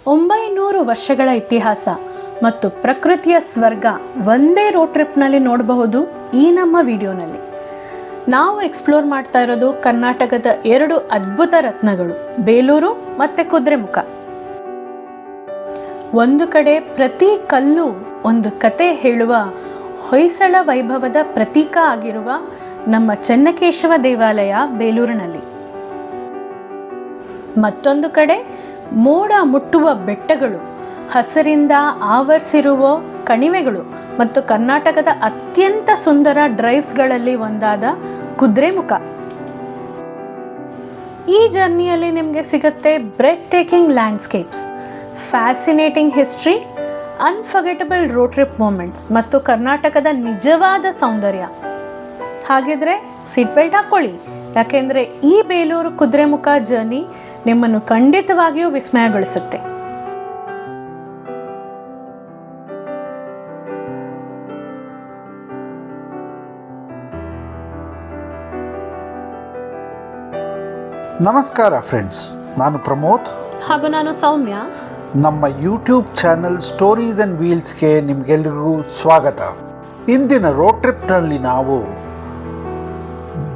900 ವರ್ಷಗಳ ಇತಿಹಾಸ ಮತ್ತು ಪ್ರಕೃತಿಯ ಸ್ವರ್ಗ ಒಂದೇ ರೋಡ್ ಟ್ರಿಪ್ನಲ್ಲಿ ನೋಡಬಹುದು. ಈ ನಮ್ಮ ವಿಡಿಯೋನಲ್ಲಿ ನಾವು ಎಕ್ಸ್ಪ್ಲೋರ್ ಮಾಡ್ತಾ ಇರೋದು ಕರ್ನಾಟಕದ 2 ಅದ್ಭುತ ರತ್ನಗಳು, ಬೇಲೂರು ಮತ್ತು ಕುದುರೆಮುಖ. ಒಂದು ಕಡೆ ಪ್ರತಿ ಕಲ್ಲು ಒಂದು ಕತೆ ಹೇಳುವ ಹೊಯ್ಸಳ ವೈಭವದ ಪ್ರತೀಕ ಆಗಿರುವ ನಮ್ಮ ಚೆನ್ನಕೇಶವ ದೇವಾಲಯ ಬೇಲೂರಿನಲ್ಲಿ, ಮತ್ತೊಂದು ಕಡೆ ಮೋಡ ಮುಟ್ಟುವ ಬೆಟ್ಟಗಳು, ಹಸಿರಿಂದ ಆವರಿಸಿರುವ ಕಣಿವೆಗಳು ಮತ್ತು ಕರ್ನಾಟಕದ ಅತ್ಯಂತ ಸುಂದರ ಡ್ರೈವ್ಸ್ಗಳಲ್ಲಿ ಒಂದಾದ ಕುದುರೆಮುಖ. ಈ ಜರ್ನಿಯಲ್ಲಿ ನಿಮಗೆ ಸಿಗುತ್ತೆ breathtaking landscapes, fascinating history, unforgettable road trip moments ಮತ್ತು ಕರ್ನಾಟಕದ ನಿಜವಾದ ಸೌಂದರ್ಯ. ಹಾಗಿದ್ರೆ ಸೀಟ್ ಬೆಲ್ಟ್ ಹಾಕ್ಕೊಳ್ಳಿ, ಯಾಕೆಂದರೆ ಈ ಬೇಲೂರು ಕುದುರೆಮುಖ ಜರ್ನಿ ನಿಮ್ಮನ್ನು ಖಂಡಿತವಾಗಿಯೂ ವಿಸ್ಮಯಗೊಳಿಸುತ್ತೆ. ನಮಸ್ಕಾರ ಫ್ರೆಂಡ್ಸ್, ನಾನು ಪ್ರಮೋದ್ ಹಾಗೂ ನಾನು ಸೌಮ್ಯ. ನಮ್ಮ ಯೂಟ್ಯೂಬ್ ಚಾನಲ್ ಸ್ಟೋರೀಸ್ ಆ್ಯಂಡ್ ವೀಲ್ಸ್ಗೆ ನಿಮಗೆಲ್ಲರಿಗೂ ಸ್ವಾಗತ. ಇಂದಿನ ರೋಡ್ ಟ್ರಿಪ್ನಲ್ಲಿ ನಾವು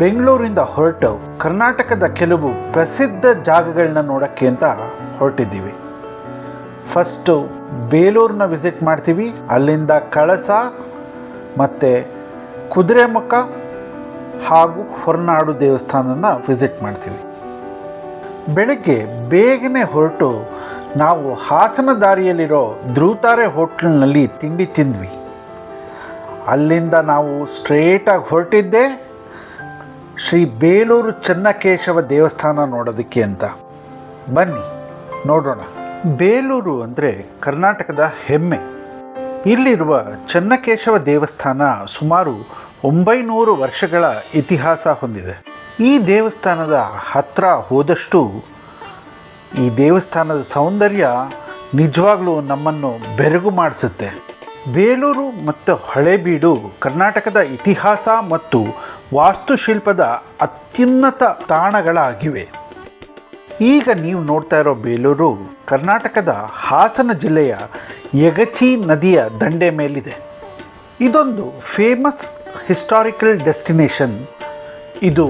ಬೆಂಗಳೂರಿಂದ ಹೊರಟು ಕರ್ನಾಟಕದ ಕೆಲವು ಪ್ರಸಿದ್ಧ ಜಾಗಗಳನ್ನ ನೋಡೋಕ್ಕೆ ಅಂತ ಹೊರಟಿದ್ದೀವಿ. ಫಸ್ಟು ಬೇಲೂರನ್ನ ವಿಸಿಟ್ ಮಾಡ್ತೀವಿ, ಅಲ್ಲಿಂದ ಕಳಸ ಮತ್ತು ಕುದುರೆಮುಖ ಹಾಗೂ ಹೊರನಾಡು ದೇವಸ್ಥಾನನ ವಿಸಿಟ್ ಮಾಡ್ತೀವಿ. ಬೆಳಗ್ಗೆ ಬೇಗನೆ ಹೊರಟು ನಾವು ಹಾಸನ ದಾರಿಯಲ್ಲಿರೋ ಧ್ರುವತಾರೆ ಹೋಟ್ಲ್ನಲ್ಲಿ ತಿಂಡಿ ತಿಂದ್ವಿ. ಅಲ್ಲಿಂದ ನಾವು ಸ್ಟ್ರೇಟಾಗಿ ಹೊರಟಿದ್ದೆ ಶ್ರೀ ಬೇಲೂರು ಚೆನ್ನಕೇಶವ ದೇವಸ್ಥಾನ ನೋಡೋದಕ್ಕೆ ಅಂತ. ಬನ್ನಿ ನೋಡೋಣ. ಬೇಲೂರು ಅಂದರೆ ಕರ್ನಾಟಕದ ಹೆಮ್ಮೆ. ಇಲ್ಲಿರುವ ಚೆನ್ನಕೇಶವ ದೇವಸ್ಥಾನ ಸುಮಾರು 900 ವರ್ಷಗಳ ಇತಿಹಾಸ ಹೊಂದಿದೆ. ಈ ದೇವಸ್ಥಾನದ ಹತ್ತಿರ ಹೋದಷ್ಟು ಈ ದೇವಸ್ಥಾನದ ಸೌಂದರ್ಯ ನಿಜವಾಗ್ಲೂ ನಮ್ಮನ್ನು ಬೆರಗು ಮಾಡಿಸುತ್ತೆ. ಬೇಲೂರು ಮತ್ತು ಹಳೇಬೀಡು ಕರ್ನಾಟಕದ ಇತಿಹಾಸ ಮತ್ತು ವಾಸ್ತುಶಿಲ್ಪದ ಅತ್ಯುನ್ನತ ತಾಣಗಳಾಗಿವೆ. ಈಗ ನೀವು ನೋಡ್ತಾ ಇರೋ ಬೇಲೂರು ಕರ್ನಾಟಕದ ಹಾಸನ ಜಿಲ್ಲೆಯ ಯಗಚಿ ನದಿಯ ದಂಡೆ ಮೇಲಿದೆ. ಇದೊಂದು ಫೇಮಸ್ ಹಿಸ್ಟಾರಿಕಲ್ ಡೆಸ್ಟಿನೇಷನ್. ಇದು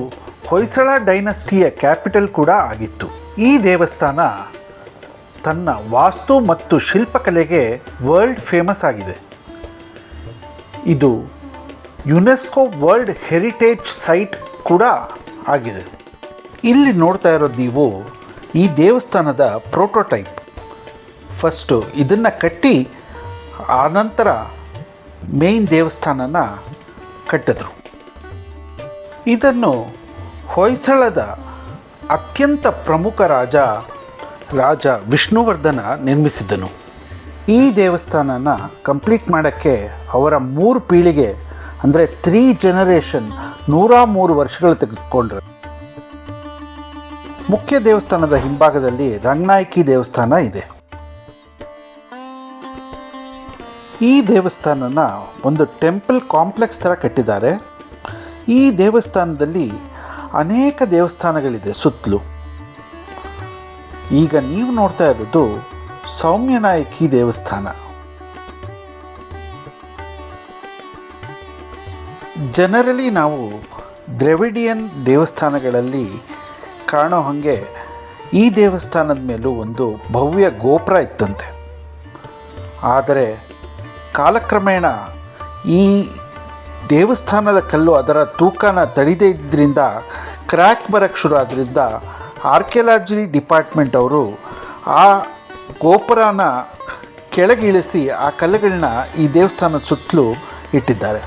ಹೊಯ್ಸಳ ಡೈನಸ್ಟಿಯ ಕ್ಯಾಪಿಟಲ್ ಕೂಡ ಆಗಿತ್ತು. ಈ ದೇವಸ್ಥಾನ ತನ್ನ ವಾಸ್ತು ಮತ್ತು ಶಿಲ್ಪಕಲೆಗೆ ವರ್ಲ್ಡ್ ಫೇಮಸ್ ಆಗಿದೆ. ಇದು ಯುನೆಸ್ಕೋ ವರ್ಲ್ಡ್ ಹೆರಿಟೇಜ್ ಸೈಟ್ ಕೂಡ ಆಗಿದೆ. ಇಲ್ಲಿ ನೋಡ್ತಾ ಇರೋದು ನೀವು ಈ ದೇವಸ್ಥಾನದ ಪ್ರೋಟೋಟೈಪ್. ಫಸ್ಟು ಇದನ್ನು ಕಟ್ಟಿ ಆನಂತರ ಮೇನ್ ದೇವಸ್ಥಾನನ ಕಟ್ಟಿದ್ರು. ಇದನ್ನು ಹೊಯ್ಸಳದ ಅತ್ಯಂತ ಪ್ರಮುಖ ರಾಜ ವಿಷ್ಣುವರ್ಧನ ನಿರ್ಮಿಸಿದನು. ಈ ದೇವಸ್ಥಾನನ ಕಂಪ್ಲೀಟ್ ಮಾಡೋಕ್ಕೆ ಅವರ 3 ಪೀಳಿಗೆ ಅಂದರೆ 3 ಜನರೇಷನ್ 103 ವರ್ಷಗಳು ತೆಗೆದುಕೊಂಡ್ರು. ಮುಖ್ಯ ದೇವಸ್ಥಾನದ ಹಿಂಭಾಗದಲ್ಲಿ ರಂಗನಾಯಕಿ ದೇವಸ್ಥಾನ ಇದೆ. ಈ ದೇವಸ್ಥಾನನ ಒಂದು ಟೆಂಪಲ್ ಕಾಂಪ್ಲೆಕ್ಸ್ ಥರ ಕಟ್ಟಿದ್ದಾರೆ. ಈ ದೇವಸ್ಥಾನದಲ್ಲಿ ಅನೇಕ ದೇವಸ್ಥಾನಗಳಿದೆ ಸುತ್ತಲೂ. ಈಗ ನೀವು ನೋಡ್ತಾ ಇರೋದು ಸೌಮ್ಯನಾಯಕಿ ದೇವಸ್ಥಾನ. ಜನರಲಿ ನಾವು ದ್ರವಿಡಿಯನ್ ದೇವಸ್ಥಾನಗಳಲ್ಲಿ ಕಾಣೋ ಹಾಗೆ ಈ ದೇವಸ್ಥಾನದ ಮೇಲೂ ಒಂದು ಭವ್ಯ ಗೋಪುರ ಇತ್ತಂತೆ. ಆದರೆ ಕಾಲಕ್ರಮೇಣ ಈ ದೇವಸ್ಥಾನದ ಕಲ್ಲು ಅದರ ತೂಕನ ತಡೆದೇ ಇದ್ದರಿಂದ ಕ್ರ್ಯಾಕ್ ಬರೋಕ್ಕೆ ಶುರು ಆದ್ದರಿಂದ ಆರ್ಕಿಯಾಲಜಿ ಡಿಪಾರ್ಟ್ಮೆಂಟ್ ಅವರು ಆ ಗೋಪುರನ ಕೆಳಗೆ ಇಳಿಸಿ ಆ ಕಲ್ಲುಗಳನ್ನ ಈ ದೇವಸ್ಥಾನದ ಸುತ್ತಲೂ ಇಟ್ಟಿದ್ದಾರೆ.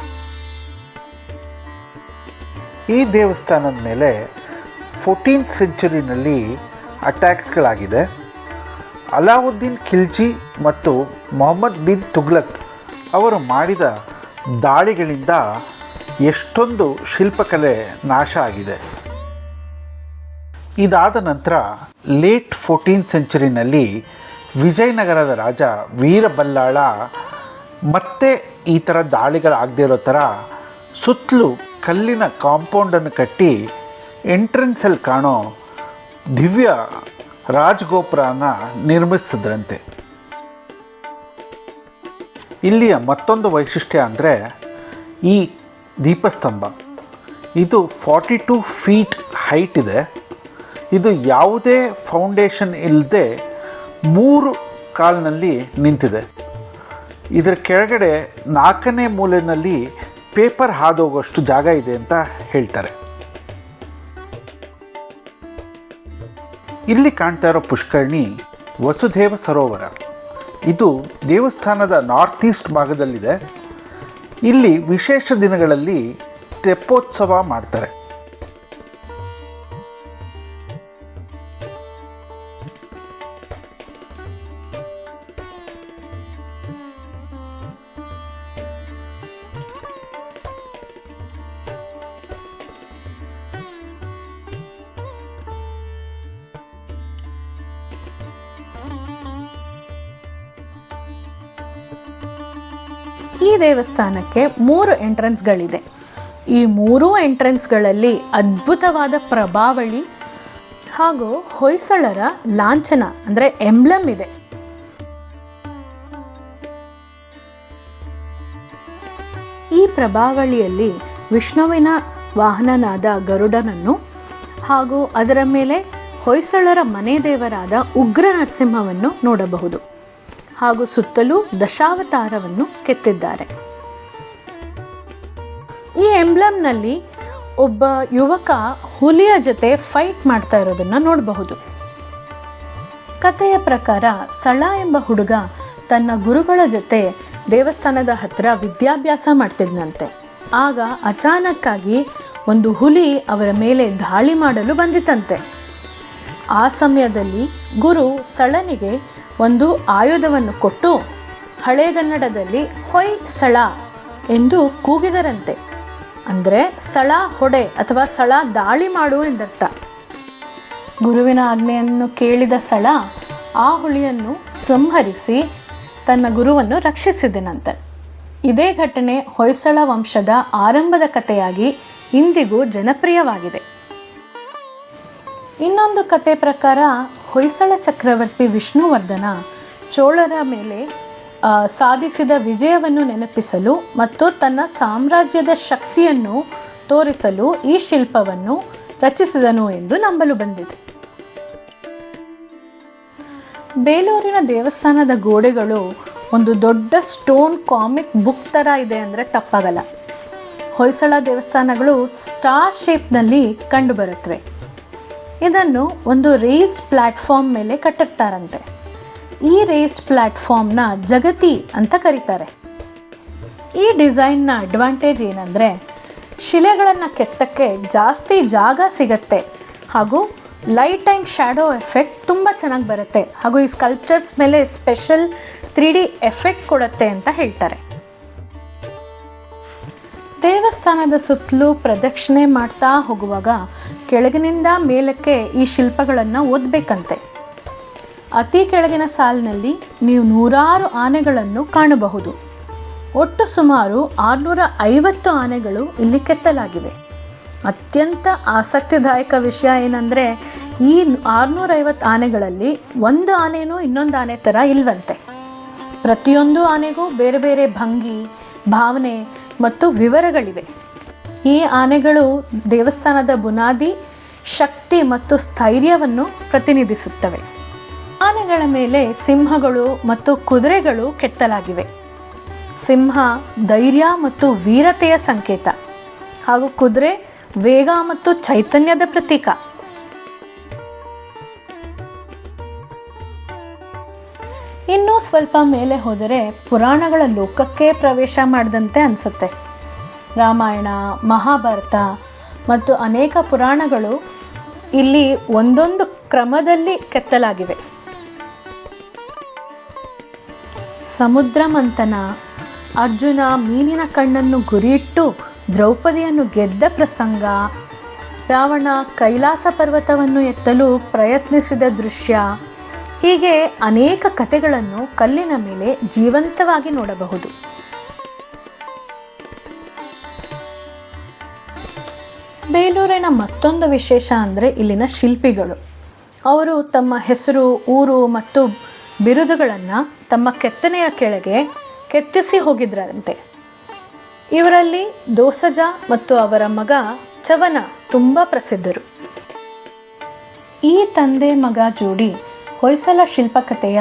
ಈ ದೇವಸ್ಥಾನದ ಮೇಲೆ 14th ಸೆಂಚುರಿನಲ್ಲಿ ಅಟ್ಯಾಕ್ಸ್ಗಳಾಗಿದೆ. ಅಲಾವುದ್ದೀನ್ ಖಿಲ್ಜಿ ಮತ್ತು ಮೊಹಮ್ಮದ್ ಬಿನ್ ತುಘಲಕ್ ಅವರು ಮಾಡಿದ ದಾಳಿಗಳಿಂದ ಎಷ್ಟೊಂದು ಶಿಲ್ಪಕಲೆ ನಾಶ ಆಗಿದೆ. ಇದಾದ ನಂತರ ಲೇಟ್ 14th ಸೆಂಚುರಿನಲ್ಲಿ ವಿಜಯನಗರದ ರಾಜ ವೀರಬಲ್ಲಾಳ ಮತ್ತೆ ಈ ಥರ ದಾಳಿಗಳಾಗದೇ ಇರೋ ಥರ ಸುತ್ತಲೂ ಕಲ್ಲಿನ ಕಾಂಪೌಂಡನ್ನು ಕಟ್ಟಿ ಎಂಟ್ರೆನ್ಸಲ್ಲಿ ಕಾಣೋ ದಿವ್ಯ ರಾಜಗೋಪುರನ ನಿರ್ಮಿಸಿದ್ರಂತೆ. ಇಲ್ಲಿಯ ಮತ್ತೊಂದು ವೈಶಿಷ್ಟ್ಯ ಅಂದರೆ ಈ ದೀಪಸ್ತಂಭ. ಇದು 42 ಫೀಟ್ ಹೈಟ್ ಇದೆ. ಇದು ಯಾವುದೇ ಫೌಂಡೇಶನ್ ಇಲ್ಲದೆ 3 ಕಾಲಿನಲ್ಲಿ ನಿಂತಿದೆ. ಇದರ ಕೆಳಗಡೆ 4ನೇ ಮೂಲೆಯಲ್ಲಿ ಪೇಪರ್ ಹಾದೋಗೋಷ್ಟು ಜಾಗ ಇದೆ ಅಂತ ಹೇಳ್ತಾರೆ. ಇಲ್ಲಿ ಕಾಣ್ತಾ ಇರೋ ಪುಷ್ಕರಣಿ ವಸುದೇವ ಸರೋವರ. ಇದು ದೇವಸ್ಥಾನದ ನಾರ್ತ್ ಈಸ್ಟ್ ಭಾಗದಲ್ಲಿದೆ. ಇಲ್ಲಿ ವಿಶೇಷ ದಿನಗಳಲ್ಲಿ ತೆಪ್ಪೋತ್ಸವ ಮಾಡ್ತಾರೆ. ಈ ದೇವಸ್ಥಾನಕ್ಕೆ 3 ಎಂಟ್ರೆನ್ಸ್ಗಳಿದೆ. ಈ 3 ಎಂಟ್ರೆನ್ಸ್ಗಳಲ್ಲಿ ಅದ್ಭುತವಾದ ಪ್ರಭಾವಳಿ ಹಾಗೂ ಹೊಯ್ಸಳರ ಲಾಂಛನ ಅಂದರೆ ಎಂಬ್ಲಮ್ ಇದೆ. ಈ ಪ್ರಭಾವಳಿಯಲ್ಲಿ ವಿಷ್ಣುವಿನ ವಾಹನನಾದ ಗರುಡನನ್ನು ಹಾಗೂ ಅದರ ಮೇಲೆ ಹೊಯ್ಸಳರ ಮನೆ ದೇವರಾದ ಉಗ್ರ ನರಸಿಂಹವನ್ನು ನೋಡಬಹುದು. ಹಾಗೂ ಸುತ್ತಲೂ ದಶಾವತಾರವನ್ನು ಕೆತ್ತಿದ್ದಾರೆ. ಈ ಎಂಬ್ಲಮ್ನಲ್ಲಿ ಒಬ್ಬ ಯುವಕ ಹುಲಿಯ ಜೊತೆ ಫೈಟ್ ಮಾಡ್ತಾ ಇರೋದನ್ನು ನೋಡಬಹುದು. ಕಥೆಯ ಪ್ರಕಾರ ಸಳ ಎಂಬ ಹುಡುಗ ತನ್ನ ಗುರುಗಳ ಜೊತೆ ದೇವಸ್ಥಾನದ ಹತ್ತಿರ ವಿದ್ಯಾಭ್ಯಾಸ ಮಾಡ್ತಿದ್ನಂತೆ. ಆಗ ಅಚಾನಕ್ಕಾಗಿ ಒಂದು ಹುಲಿ ಅವರ ಮೇಲೆ ದಾಳಿ ಮಾಡಲು ಬಂದಿತಂತೆ. ಆ ಸಮಯದಲ್ಲಿ ಗುರು ಸಳನಿಗೆ ಒಂದು ಆಯುಧವನ್ನು ಕೊಟ್ಟು ಹಳೆಗನ್ನಡದಲ್ಲಿ ಹೊಯ್ ಸಳ ಎಂದು ಕೂಗಿದರಂತೆ. ಅಂದರೆ ಸಳ ಹೊಡೆ ಅಥವಾ ಸಳ ದಾಳಿ ಮಾಡು ಎಂದರ್ಥ. ಗುರುವಿನ ಆಜ್ಞೆಯನ್ನು ಕೇಳಿದ ಸಳ ಆ ಹುಲಿಯನ್ನು ಸಂಹರಿಸಿ ತನ್ನ ಗುರುವನ್ನು ರಕ್ಷಿಸಿದನಂತೆ. ಇದೇ ಘಟನೆ ಹೊಯ್ಸಳ ವಂಶದ ಆರಂಭದ ಕಥೆಯಾಗಿ ಇಂದಿಗೂ ಜನಪ್ರಿಯವಾಗಿದೆ. ಇನ್ನೊಂದು ಕತೆ ಪ್ರಕಾರ ಹೊಯ್ಸಳ ಚಕ್ರವರ್ತಿ ವಿಷ್ಣುವರ್ಧನ ಚೋಳರ ಮೇಲೆ ಸಾಧಿಸಿದ ವಿಜಯವನ್ನು ನೆನಪಿಸಲು ಮತ್ತು ತನ್ನ ಸಾಮ್ರಾಜ್ಯದ ಶಕ್ತಿಯನ್ನು ತೋರಿಸಲು ಈ ಶಿಲ್ಪವನ್ನು ರಚಿಸಿದನು ಎಂದು ನಂಬಲು ಬಂದಿದೆ. ಬೇಲೂರಿನ ದೇವಸ್ಥಾನದ ಗೋಡೆಗಳು ಒಂದು ದೊಡ್ಡ ಸ್ಟೋನ್ ಕಾಮಿಕ್ ಬುಕ್ ಥರ ಇದೆ ಅಂದರೆ ತಪ್ಪಾಗಲ್ಲ. ಹೊಯ್ಸಳ ದೇವಸ್ಥಾನಗಳು ಸ್ಟಾರ್ ಶೇಪ್ನಲ್ಲಿ ಕಂಡುಬರುತ್ತವೆ. ಇದನ್ನು ಒಂದು ರೇಸ್ಡ್ ಪ್ಲ್ಯಾಟ್ಫಾರ್ಮ್ ಮೇಲೆ ಕಟ್ಟಿರ್ತಾರಂತೆ. ಈ ರೇಸ್ಡ್ ಪ್ಲ್ಯಾಟ್ಫಾರ್ಮ್ನ ಜಗತಿ ಅಂತ ಕರೀತಾರೆ. ಈ ಡಿಸೈನ್ನ ಅಡ್ವಾಂಟೇಜ್ ಏನಂದರೆ ಶಿಲೆಗಳನ್ನು ಕೆತ್ತಕ್ಕೆ ಜಾಸ್ತಿ ಜಾಗ ಸಿಗತ್ತೆ ಹಾಗೂ ಲೈಟ್ ಆ್ಯಂಡ್ ಶ್ಯಾಡೋ ಎಫೆಕ್ಟ್ ತುಂಬ ಚೆನ್ನಾಗಿ ಬರುತ್ತೆ ಹಾಗೂ ಈ ಸ್ಕಲ್ಪ್ಚರ್ಸ್ ಮೇಲೆ ಸ್ಪೆಷಲ್ 3D ಎಫೆಕ್ಟ್ ಕೊಡುತ್ತೆ ಅಂತ ಹೇಳ್ತಾರೆ. ದೇವಸ್ಥಾನದ ಸುತ್ತಲೂ ಪ್ರದಕ್ಷಿಣೆ ಮಾಡ್ತಾ ಹೋಗುವಾಗ ಕೆಳಗಿನಿಂದ ಮೇಲಕ್ಕೆ ಈ ಶಿಲ್ಪಗಳನ್ನು ಓದಬೇಕಂತೆ. ಅತಿ ಕೆಳಗಿನ ಸಾಲಿನಲ್ಲಿ ನೀವು 100 ಆನೆಗಳನ್ನು ಕಾಣಬಹುದು. ಒಟ್ಟು ಸುಮಾರು 650 ಆನೆಗಳು ಇಲ್ಲಿ ಕೆತ್ತಲಾಗಿವೆ. ಅತ್ಯಂತ ಆಸಕ್ತಿದಾಯಕ ವಿಷಯ ಏನಂದರೆ ಈ 650 ಆನೆಗಳಲ್ಲಿ ಒಂದು ಆನೆಯೂ ಇನ್ನೊಂದು ಆನೆ ಥರ ಇಲ್ವಂತೆ. ಪ್ರತಿಯೊಂದು ಆನೆಗೂ ಬೇರೆ ಬೇರೆ ಭಂಗಿ, ಭಾವನೆ ಮತ್ತು ವಿವರಗಳಿವೆ. ಈ ಆನೆಗಳು ದೇವಸ್ಥಾನದ ಬುನಾದಿ, ಶಕ್ತಿ ಮತ್ತು ಸ್ಥೈರ್ಯವನ್ನು ಪ್ರತಿನಿಧಿಸುತ್ತವೆ. ಆನೆಗಳ ಮೇಲೆ ಸಿಂಹಗಳು ಮತ್ತು ಕುದುರೆಗಳು ಕೆತ್ತಲಾಗಿವೆ. ಸಿಂಹ ಧೈರ್ಯ ಮತ್ತು ವೀರತೆಯ ಸಂಕೇತ ಹಾಗೂ ಕುದುರೆ ವೇಗ ಮತ್ತು ಚೈತನ್ಯದ ಪ್ರತೀಕ. ಇನ್ನೂ ಸ್ವಲ್ಪ ಮೇಲೆ ಹೋದರೆ ಪುರಾಣಗಳ ಲೋಕಕ್ಕೆ ಪ್ರವೇಶ ಮಾಡಿದಂತೆ ಅನಿಸುತ್ತೆ. ರಾಮಾಯಣ, ಮಹಾಭಾರತ ಮತ್ತು ಅನೇಕ ಪುರಾಣಗಳು ಇಲ್ಲಿ ಒಂದೊಂದು ಕ್ರಮದಲ್ಲಿ ಕೆತ್ತಲಾಗಿವೆ. ಸಮುದ್ರ ಮಂಥನ, ಅರ್ಜುನ ಮೀನಿನ ಕಣ್ಣನ್ನು ಗುರಿಯಿಟ್ಟು ದ್ರೌಪದಿಯನ್ನು ಗೆದ್ದ ಪ್ರಸಂಗ, ರಾವಣ ಕೈಲಾಸ ಪರ್ವತವನ್ನು ಎತ್ತಲು ಪ್ರಯತ್ನಿಸಿದ ದೃಶ್ಯ, ಹೀಗೆ ಅನೇಕ ಕಥೆಗಳನ್ನು ಕಲ್ಲಿನ ಮೇಲೆ ಜೀವಂತವಾಗಿ ನೋಡಬಹುದು. ಬೇಲೂರಿನ ಮತ್ತೊಂದು ವಿಶೇಷ ಅಂದರೆ ಇಲ್ಲಿನ ಶಿಲ್ಪಿಗಳು. ಅವರು ತಮ್ಮ ಹೆಸರು, ಊರು ಮತ್ತು ಬಿರುದುಗಳನ್ನು ತಮ್ಮ ಕೆತ್ತನೆಯ ಕೆಳಗೆ ಕೆತ್ತಿಸಿ ಹೋಗಿದ್ರಂತೆ. ಇವರಲ್ಲಿ ದೋಸಜ ಮತ್ತು ಅವರ ಮಗ ಚವನ ತುಂಬ ಪ್ರಸಿದ್ಧರು. ಈ ತಂದೆ ಮಗ ಜೋಡಿ ಹೊಯ್ಸಳ ಶಿಲ್ಪಕಥೆಯ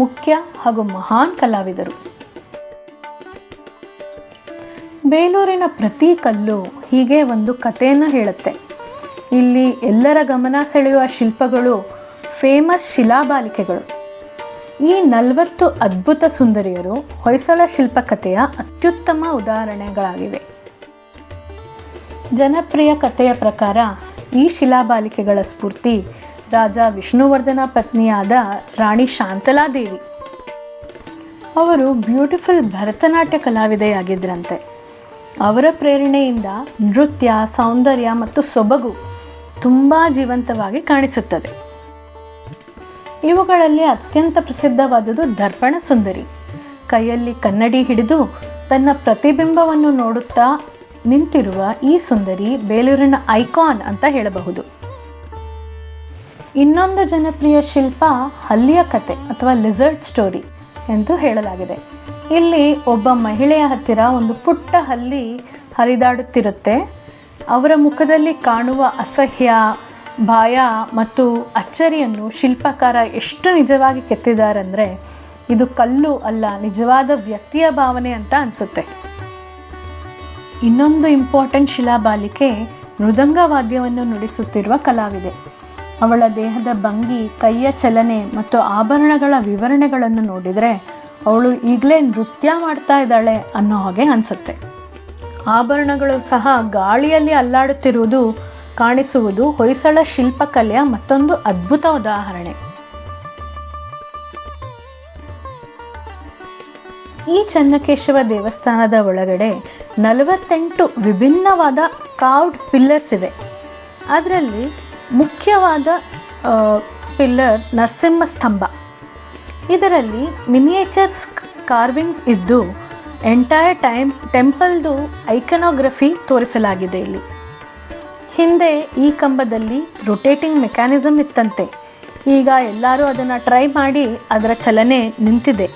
ಮುಖ್ಯ ಹಾಗೂ ಮಹಾನ್ ಕಲಾವಿದರು. ಬೇಲೂರಿನ ಪ್ರತಿ ಕಲ್ಲು ಹೀಗೆ ಒಂದು ಕಥೆಯನ್ನು ಹೇಳುತ್ತೆ. ಇಲ್ಲಿ ಎಲ್ಲರ ಗಮನ ಸೆಳೆಯುವ ಶಿಲ್ಪಗಳು ಫೇಮಸ್ ಶಿಲಾಬಾಲಿಕೆಗಳು. ಈ 40 ಅದ್ಭುತ ಸುಂದರಿಯರು ಹೊಯ್ಸಳ ಶಿಲ್ಪಕಥೆಯ ಅತ್ಯುತ್ತಮ ಉದಾಹರಣೆಗಳಾಗಿವೆ. ಜನಪ್ರಿಯ ಕಥೆಯ ಪ್ರಕಾರ ಈ ಶಿಲಾಬಾಲಿಕೆಗಳ ಸ್ಫೂರ್ತಿ ರಾಜ ವಿಷ್ಣುವರ್ಧನ ಪತ್ನಿಯಾದ ರಾಣಿ ಶಾಂತಲಾದೇವಿ. ಅವರು ಬ್ಯೂಟಿಫುಲ್ ಭರತನಾಟ್ಯ ಕಲಾವಿದೆಯಾಗಿದ್ದರಂತೆ. ಅವರ ಪ್ರೇರಣೆಯಿಂದ ನೃತ್ಯ, ಸೌಂದರ್ಯ ಮತ್ತು ಸೊಬಗು ತುಂಬ ಜೀವಂತವಾಗಿ ಕಾಣಿಸುತ್ತದೆ. ಇವುಗಳಲ್ಲಿ ಅತ್ಯಂತ ಪ್ರಸಿದ್ಧವಾದುದು ದರ್ಪಣ ಸುಂದರಿ. ಕೈಯಲ್ಲಿ ಕನ್ನಡಿ ಹಿಡಿದು ತನ್ನ ಪ್ರತಿಬಿಂಬವನ್ನು ನೋಡುತ್ತಾ ನಿಂತಿರುವ ಈ ಸುಂದರಿ ಬೇಲೂರಿನ ಐಕಾನ್ ಅಂತ ಹೇಳಬಹುದು. ಇನ್ನೊಂದು ಜನಪ್ರಿಯ ಶಿಲ್ಪ ಹಲ್ಲಿಯ ಕತೆ ಅಥವಾ ಲಿಸರ್ಡ್ ಸ್ಟೋರಿ ಎಂದು ಹೇಳಲಾಗಿದೆ. ಇಲ್ಲಿ ಒಬ್ಬ ಮಹಿಳೆಯ ಹತ್ತಿರ ಒಂದು ಪುಟ್ಟ ಹಲ್ಲಿ ಹರಿದಾಡುತ್ತಿರುತ್ತೆ. ಅವರ ಮುಖದಲ್ಲಿ ಕಾಣುವ ಅಸಹ್ಯ, ಭಯ ಮತ್ತು ಅಚ್ಚರಿಯನ್ನು ಶಿಲ್ಪಕಾರ ಎಷ್ಟು ನಿಜವಾಗಿ ಕೆತ್ತಿದ್ದಾರೆಂದರೆ ಇದು ಕಲ್ಲು ಅಲ್ಲ, ನಿಜವಾದ ವ್ಯಕ್ತಿಯ ಭಾವನೆ ಅಂತ ಅನಿಸುತ್ತೆ. ಇನ್ನೊಂದು ಇಂಪಾರ್ಟೆಂಟ್ ಶಿಲಾಬಾಲಿಕೆ ಮೃದಂಗ ವಾದ್ಯವನ್ನು ನುಡಿಸುತ್ತಿರುವ ಕಲಾವಿದೆ. ಅವಳ ದೇಹದ ಭಂಗಿ, ಕೈಯ ಚಲನೆ ಮತ್ತು ಆಭರಣಗಳ ವಿವರಣೆಗಳನ್ನು ನೋಡಿದರೆ ಅವಳು ಈಗಲೇ ನೃತ್ಯ ಮಾಡ್ತಾ ಇದ್ದಾಳೆ ಅನ್ನೋ ಹಾಗೆ ಅನಿಸುತ್ತೆ. ಆಭರಣಗಳು ಸಹ ಗಾಳಿಯಲ್ಲಿ ಅಲ್ಲಾಡುತ್ತಿರುವುದು ಕಾಣಿಸುವುದು ಹೊಯ್ಸಳ ಶಿಲ್ಪಕಲೆಯ ಮತ್ತೊಂದು ಅದ್ಭುತ ಉದಾಹರಣೆ. ಈ ಚನ್ನಕೇಶವ ದೇವಸ್ಥಾನದ ಒಳಗಡೆ 48 ವಿಭಿನ್ನವಾದ ಕಾರ್ವ್ಡ್ ಪಿಲ್ಲರ್ಸ್ ಇದೆ. ಅದರಲ್ಲಿ ಮುಖ್ಯವಾದ ಪಿಲ್ಲರ್ ನರಸಿಂಹ ಸ್ತಂಭ. ಇದರಲ್ಲಿ ಮಿನಿಯೇಚರ್ಸ್ ಕಾರ್ವಿಂಗ್ಸ್ ಇದ್ದು ಎಂಟೈರ್ ಟೆಂಪಲ್ದು ಐಕನೋಗ್ರಫಿ ತೋರಿಸಲಾಗಿದೆ. ಇಲ್ಲಿ ಹಿಂದೆ ಈ ಕಂಬದಲ್ಲಿ ರೊಟೇಟಿಂಗ್ ಮೆಕ್ಯಾನಿಸಮ್ ಇತ್ತಂತೆ. ಈಗ ಎಲ್ಲರೂ ಅದನ್ನು ಟ್ರೈ ಮಾಡಿ ಅದರ ಚಲನೆ ನಿಂತಿದೆ.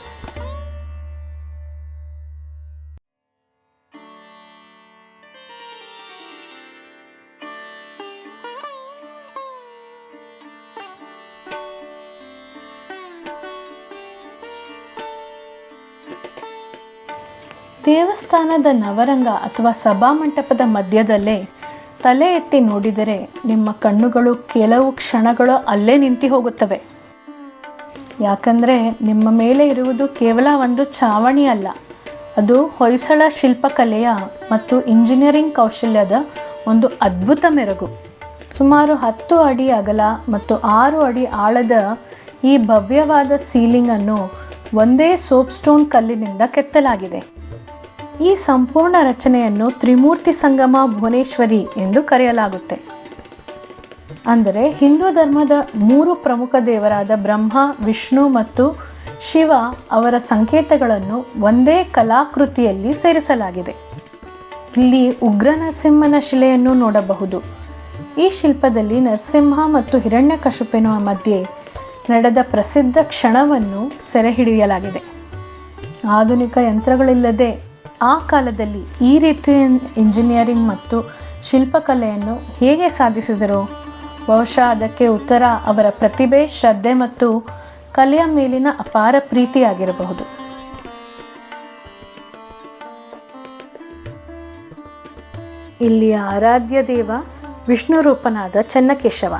ದೇವಸ್ಥಾನದ ನವರಂಗ ಅಥವಾ ಸಭಾಮಂಟಪದ ಮಧ್ಯದಲ್ಲೇ ತಲೆ ಎತ್ತಿ ನೋಡಿದರೆ ನಿಮ್ಮ ಕಣ್ಣುಗಳು ಕೆಲವು ಕ್ಷಣಗಳು ಅಲ್ಲೇ ನಿಂತು ಹೋಗುತ್ತವೆ. ಯಾಕಂದರೆ ನಿಮ್ಮ ಮೇಲೆ ಇರುವುದು ಕೇವಲ ಒಂದು ಛಾವಣಿ ಅಲ್ಲ, ಅದು ಹೊಯ್ಸಳ ಶಿಲ್ಪಕಲೆಯ ಮತ್ತು ಇಂಜಿನಿಯರಿಂಗ್ ಕೌಶಲ್ಯದ ಒಂದು ಅದ್ಭುತ ಮೆರುಗು. ಸುಮಾರು 10 ಅಡಿ ಅಗಲ ಮತ್ತು 6 ಅಡಿ ಆಳದ ಈ ಭವ್ಯವಾದ ಸೀಲಿಂಗನ್ನು ಒಂದೇ ಸೋಪ್ ಸ್ಟೋನ್ ಕಲ್ಲಿನಿಂದ ಕೆತ್ತಲಾಗಿದೆ. ಈ ಸಂಪೂರ್ಣ ರಚನೆಯನ್ನು ತ್ರಿಮೂರ್ತಿ ಸಂಗಮ ಭುವನೇಶ್ವರಿ ಎಂದು ಕರೆಯಲಾಗುತ್ತೆ. ಅಂದರೆ ಹಿಂದೂ ಧರ್ಮದ 3 ಪ್ರಮುಖ ದೇವರಾದ ಬ್ರಹ್ಮ, ವಿಷ್ಣು ಮತ್ತು ಶಿವ ಅವರ ಸಂಕೇತಗಳನ್ನು ಒಂದೇ ಕಲಾಕೃತಿಯಲ್ಲಿ ಸೇರಿಸಲಾಗಿದೆ. ಇಲ್ಲಿ ಉಗ್ರ ನರಸಿಂಹನ ಶಿಲೆಯನ್ನು ನೋಡಬಹುದು. ಈ ಶಿಲ್ಪದಲ್ಲಿ ನರಸಿಂಹ ಮತ್ತು ಹಿರಣ್ಯಕಶಿಪುವಿನ ಮಧ್ಯೆ ನಡೆದ ಪ್ರಸಿದ್ಧ ಕ್ಷಣವನ್ನು ಸೆರೆಹಿಡಿಯಲಾಗಿದೆ. ಆಧುನಿಕ ಯಂತ್ರಗಳಿಲ್ಲದೆ ಆ ಕಾಲದಲ್ಲಿ ಈ ರೀತಿಯ ಇಂಜಿನಿಯರಿಂಗ್ ಮತ್ತು ಶಿಲ್ಪಕಲೆಯನ್ನು ಹೇಗೆ ಸಾಧಿಸಿದರು? ಬಹುಶಃ ಅದಕ್ಕೆ ಉತ್ತರ ಅವರ ಪ್ರತಿಭೆ, ಶ್ರದ್ಧೆ ಮತ್ತು ಕಲೆಯ ಮೇಲಿನ ಅಪಾರ ಪ್ರೀತಿಯಾಗಿರಬಹುದು. ಇಲ್ಲಿಯ ಆರಾಧ್ಯ ದೇವ ವಿಷ್ಣು ರೂಪನಾದ ಚನ್ನಕೇಶವ.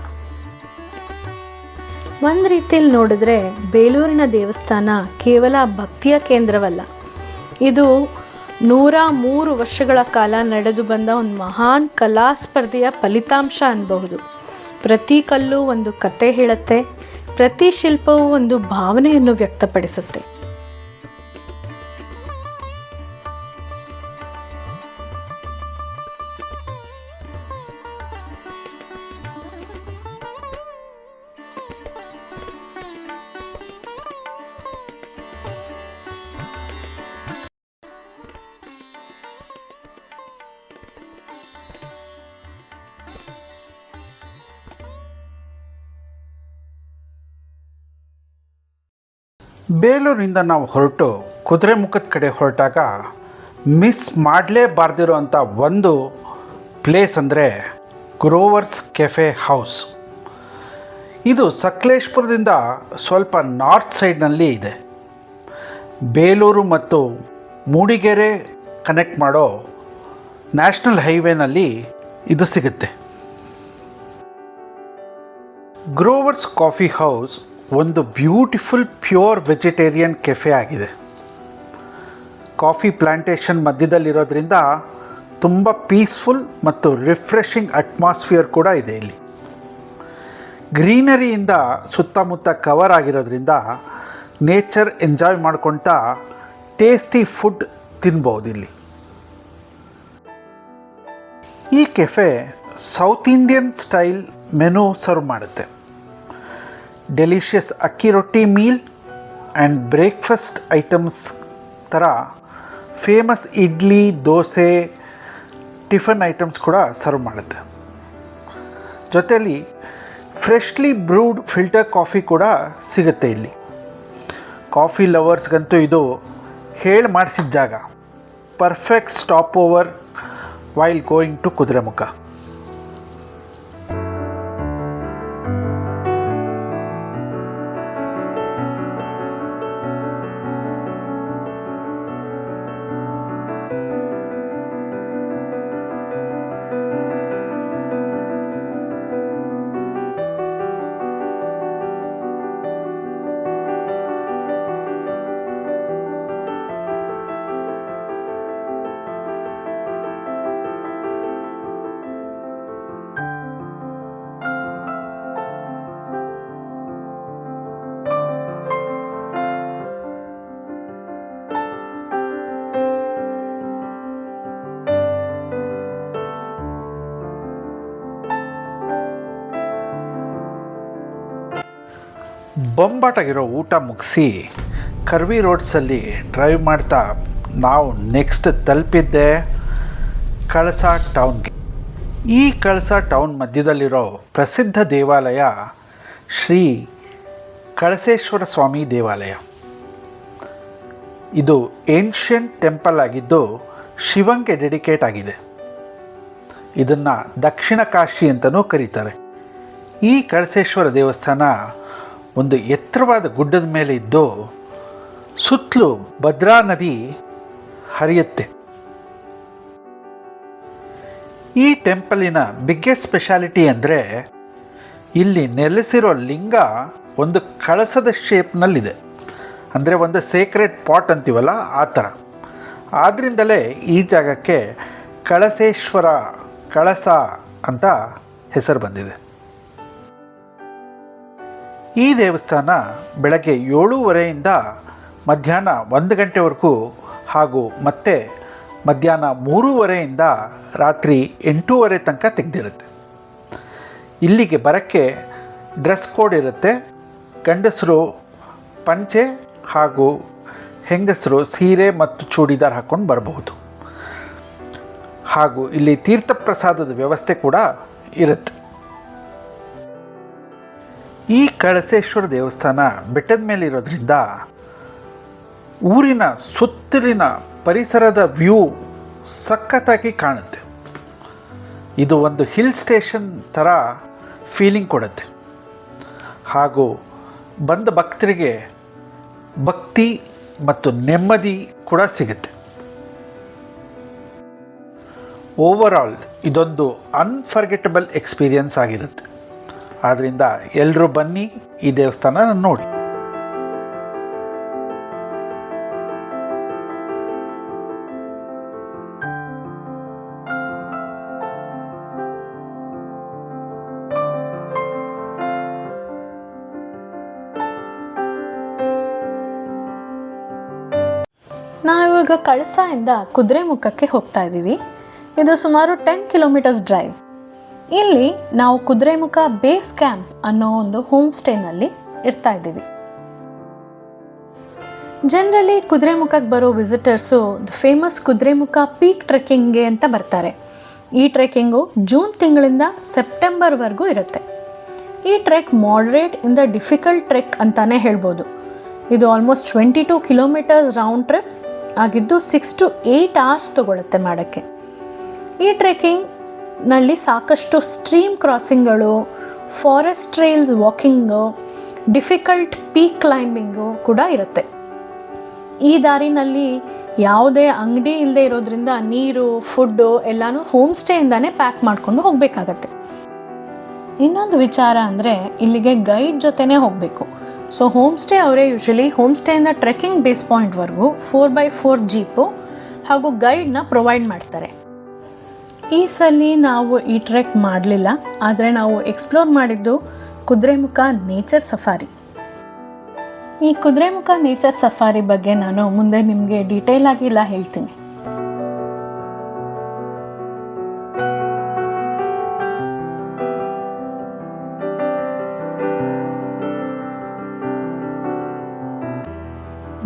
ಒಂದು ರೀತಿಯಲ್ಲಿ ನೋಡಿದ್ರೆ ಬೇಲೂರಿನ ದೇವಸ್ಥಾನ ಕೇವಲ ಭಕ್ತಿಯ ಕೇಂದ್ರವಲ್ಲ, ಇದು 103 ವರ್ಷಗಳ ಕಾಲ ನಡೆದು ಬಂದ ಒಂದು ಮಹಾನ್ ಕಲಾ ಸ್ಪರ್ಧೆಯ ಫಲಿತಾಂಶ ಅನ್ನಬಹುದು. ಪ್ರತಿ ಕಲ್ಲು ಒಂದು ಕತೆ ಹೇಳುತ್ತೆ, ಪ್ರತಿ ಶಿಲ್ಪವು ಒಂದು ಭಾವನೆಯನ್ನು ವ್ಯಕ್ತಪಡಿಸುತ್ತೆ. ಬೇಲೂರಿಂದ ನಾವು ಹೊರಟು ಕುದುರೆಮುಖದ ಕಡೆ ಹೊರಟಾಗ ಮಿಸ್ ಮಾಡಲೇಬಾರ್ದಿರೋ ಅಂಥ ಒಂದು ಪ್ಲೇಸ್ ಅಂದರೆ ಗ್ರೋವರ್ಸ್ ಕೆಫೆ ಹೌಸ್. ಇದು ಸಕಲೇಶ್ಪುರದಿಂದ ಸ್ವಲ್ಪ ನಾರ್ತ್ ಸೈಡ್ನಲ್ಲಿ ಇದೆ. ಬೇಲೂರು ಮತ್ತು ಮೂಡಿಗೆರೆ ಕನೆಕ್ಟ್ ಮಾಡೋ ನ್ಯಾಷನಲ್ ಹೈವೇನಲ್ಲಿ ಇದು ಸಿಗುತ್ತೆ. ಗ್ರೋವರ್ಸ್ ಕಾಫಿ ಹೌಸ್ ಒಂದು ಬ್ಯೂಟಿಫುಲ್ ಪ್ಯೂರ್ ವೆಜಿಟೇರಿಯನ್ ಕೆಫೆ ಆಗಿದೆ. ಕಾಫಿ ಪ್ಲಾಂಟೇಶನ್ ಮಧ್ಯದಲ್ಲಿರೋದ್ರಿಂದ ತುಂಬ ಪೀಸ್ಫುಲ್ ಮತ್ತು ರಿಫ್ರೆಶಿಂಗ್ ಅಟ್ಮಾಸ್ಫಿಯರ್ ಕೂಡ ಇದೆ ಇಲ್ಲಿ. ಗ್ರೀನರಿಯಿಂದ ಸುತ್ತಮುತ್ತ ಕವರ್ ಆಗಿರೋದ್ರಿಂದ ನೇಚರ್ ಎಂಜಾಯ್ ಮಾಡ್ಕೊಳ್ತಾ ಟೇಸ್ಟಿ ಫುಡ್ ತಿನ್ಬೋದು ಇಲ್ಲಿ. ಈ cafe south Indian style menu serve ಮಾಡುತ್ತೆ. ಡೆಲಿಷಿಯಸ್ ಅಕ್ಕಿ ರೊಟ್ಟಿ ಮೀಲ್ ಆ್ಯಂಡ್ ಬ್ರೇಕ್ಫಾಸ್ಟ್ ಐಟಮ್ಸ್ ಥರ famous idli, dosa, tiffin items ಕೂಡ ಸರ್ವ್ ಮಾಡುತ್ತೆ. ಜೊತೆಯಲ್ಲಿ ಫ್ರೆಶ್ಲಿ ಬ್ರೂಡ್ ಫಿಲ್ಟರ್ ಕಾಫಿ ಕೂಡ ಸಿಗುತ್ತೆ ಇಲ್ಲಿ. ಕಾಫಿ ಲವರ್ಸ್ಗಂತೂ ಇದು ಹೇಳಿ ಮಾಡಿಸಿದ ಜಾಗ. Perfect stop over while going to Kudremukh. ಬೊಂಬಾಟಾಗಿರೋ ಊಟ ಮುಗಿಸಿ ಕರ್ವಿ ರೋಡ್ಸಲ್ಲಿ ಡ್ರೈವ್ ಮಾಡ್ತಾ ನಾವು ನೆಕ್ಸ್ಟ್ ತಲುಪಿದ್ದೆ ಕಳಸಾ ಟೌನ್ಗೆ. ಈ ಕಳಸಾ ಟೌನ್ ಮಧ್ಯದಲ್ಲಿರೋ ಪ್ರಸಿದ್ಧ ದೇವಾಲಯ ಶ್ರೀ ಕಳಸೇಶ್ವರ ಸ್ವಾಮಿ ದೇವಾಲಯ. ಇದು ಏನ್ಷಿಯಂಟ್ ಟೆಂಪಲ್ ಆಗಿದ್ದು ಶಿವಂಗೆ ಡೆಡಿಕೇಟ್ ಆಗಿದೆ. ಇದನ್ನು ದಕ್ಷಿಣ ಕಾಶಿ ಅಂತಲೂ ಕರೀತಾರೆ. ಈ ಕಳಸೇಶ್ವರ ದೇವಸ್ಥಾನ ಒಂದು ಎತ್ತರವಾದ ಗುಡ್ಡದ ಮೇಲೆ ಇದ್ದು ಸುತ್ತಲೂ ಭದ್ರಾ ನದಿ ಹರಿಯುತ್ತೆ. ಈ ಟೆಂಪಲಿನ ಬಿಗ್ಗೆಸ್ಟ್ ಸ್ಪೆಷಾಲಿಟಿ ಅಂದರೆ ಇಲ್ಲಿ ನೆಲೆಸಿರೋ ಲಿಂಗ ಒಂದು ಕಳಸದ ಶೇಪ್ನಲ್ಲಿದೆ. ಅಂದರೆ ಒಂದು ಸೇಕ್ರೆಡ್ ಪಾಟ್ ಅಂತೀವಲ್ಲ ಆ ಥರ. ಆದ್ದರಿಂದಲೇ ಈ ಜಾಗಕ್ಕೆ ಕಳಸೇಶ್ವರ ಕಳಸ ಅಂತ ಹೆಸರು ಬಂದಿದೆ. ಈ ದೇವಸ್ಥಾನ ಬೆಳಗ್ಗೆ 7:30ಯಿಂದ ಮಧ್ಯಾಹ್ನ 1 ಗಂಟೆವರೆಗೂ ಹಾಗೂ ಮತ್ತೆ ಮಧ್ಯಾಹ್ನ 3:30ಯಿಂದ ರಾತ್ರಿ 8:30 ತನಕ ತೆಗೆದಿರುತ್ತೆ. ಇಲ್ಲಿಗೆ ಬರೋಕ್ಕೆ ಡ್ರೆಸ್ ಕೋಡ್ ಇರುತ್ತೆ. ಗಂಡಸರು ಪಂಚೆ ಹಾಗೂ ಹೆಂಗಸರು ಸೀರೆ ಮತ್ತು ಚೂಡಿದಾರ್ ಹಾಕ್ಕೊಂಡು ಬರಬಹುದು. ಹಾಗೂ ಇಲ್ಲಿ ತೀರ್ಥಪ್ರಸಾದದ ವ್ಯವಸ್ಥೆ ಕೂಡ ಇರುತ್ತೆ. ಈ ಕಳಸೇಶ್ವರ ದೇವಸ್ಥಾನ ಬೆಟ್ಟದ ಮೇಲೆ ಇರೋದ್ರಿಂದ ಊರಿನ ಸುತ್ತಲಿನ ಪರಿಸರದ ವ್ಯೂ ಸಖತ್ತಾಗಿ ಕಾಣುತ್ತೆ. ಇದು ಒಂದು ಹಿಲ್ ಸ್ಟೇಷನ್ ಥರ ಫೀಲಿಂಗ್ ಕೊಡುತ್ತೆ. ಹಾಗೂ ಬಂದ ಭಕ್ತರಿಗೆ ಭಕ್ತಿ ಮತ್ತು ನೆಮ್ಮದಿ ಕೂಡ ಸಿಗುತ್ತೆ. ಓವರಾಲ್ ಇದೊಂದು ಅನ್ಫರ್ಗೆಟಬಲ್ ಎಕ್ಸ್ಪೀರಿಯನ್ಸ್ ಆಗಿರುತ್ತೆ. ಆದ್ದರಿಂದ ಎಲ್ಲರೂ ಬನ್ನಿ, ಈ ದೇವಸ್ಥಾನ ನೋಡಿ. ನಾವಿವಾಗ ಕಳಸಾಯಿಂದ ಕುದುರೆಮುಖಕ್ಕೆ ಹೋಗ್ತಾ ಇದ್ದೀವಿ. ಇದು ಸುಮಾರು 10 ಕಿಲೋಮೀಟರ್ಸ್ ಡ್ರೈವ್. ಇಲ್ಲಿ ನಾವು ಕುದುರೆಮುಖ ಬೇಸ್ ಕ್ಯಾಂಪ್ ಅನ್ನೋ ಒಂದು ಹೋಮ್ ಸ್ಟೇನಲ್ಲಿ ಇರ್ತಾ ಇದ್ದೀವಿ. ಜನರಲಿ ಕುದುರೆಮುಖಕ್ಕೆ ಬರೋ ವಿಸಿಟರ್ಸು ಫೇಮಸ್ ಕುದುರೆಮುಖ ಪೀಕ್ ಟ್ರೆಕ್ಕಿಂಗ್ಗೆ ಅಂತ ಬರ್ತಾರೆ. ಈ ಟ್ರೆಕ್ಕಿಂಗು ಜೂನ್ ತಿಂಗಳಿಂದ ಸೆಪ್ಟೆಂಬರ್ವರೆಗೂ ಇರುತ್ತೆ. ಈ ಟ್ರೆಕ್ ಮಾಡ್ರೇಟ್ ಇಂದ ಡಿಫಿಕಲ್ಟ್ ಟ್ರೆಕ್ ಅಂತಾನೆ ಹೇಳ್ಬೋದು. ಇದು ಆಲ್ಮೋಸ್ಟ್ 22 ಕಿಲೋಮೀಟರ್ಸ್ ರೌಂಡ್ ಟ್ರಿಪ್ ಆಗಿದ್ದು 6 to 8 hours ತಗೊಳುತ್ತೆ ಮಾಡೋಕ್ಕೆ. ಈ ಟ್ರೆಕ್ಕಿಂಗ್ನಲ್ಲಿ ಸಾಕಷ್ಟು ಸ್ಟ್ರೀಮ್ ಕ್ರಾಸಿಂಗ್ಗಳು, forest trails walking, difficult peak climbing ಕೂಡ ಇರುತ್ತೆ. ಈ ದಾರಿನಲ್ಲಿ ಯಾವುದೇ ಅಂಗಡಿ ಇಲ್ಲದೆ ಇರೋದ್ರಿಂದ ನೀರು, ಫುಡ್ಡು ಎಲ್ಲನೂ ಹೋಮ್ ಸ್ಟೇಯಿಂದಾನೇ ಪ್ಯಾಕ್ ಮಾಡಿಕೊಂಡು ಹೋಗಬೇಕಾಗತ್ತೆ. ಇನ್ನೊಂದು ವಿಚಾರ ಅಂದರೆ ಇಲ್ಲಿಗೆ ಗೈಡ್ ಜೊತೆನೇ ಹೋಗಬೇಕು. ಸೊ ಹೋಮ್ ಸ್ಟೇ ಅವರೇ ಯೂಶಲಿ ಹೋಮ್ ಸ್ಟೇಯಿಂದ ಟ್ರೆಕ್ಕಿಂಗ್ ಬೇಸ್ ಪಾಯಿಂಟ್ವರೆಗೂ 4x4 ಜೀಪು ಹಾಗೂ ಗೈಡ್ನ ಪ್ರೊವೈಡ್ ಮಾಡ್ತಾರೆ. ಈ ಸಲ ನಾವು ಈ ಟ್ರೆಕ್ ಮಾಡಲಿಲ್ಲ, ಆದರೆ ನಾವು ಎಕ್ಸ್ಪ್ಲೋರ್ ಮಾಡಿದ್ದು ಕುದುರೆಮುಖ ನೇಚರ್ ಸಫಾರಿ. ಈ ಕುದುರೆಮುಖ ನೇಚರ್ ಸಫಾರಿ ಬಗ್ಗೆ ನಾನು ಮುಂದೆ ನಿಮಗೆ ಡೀಟೇಲ್ ಆಗಿ ಎಲ್ಲ ಹೇಳ್ತೀನಿ.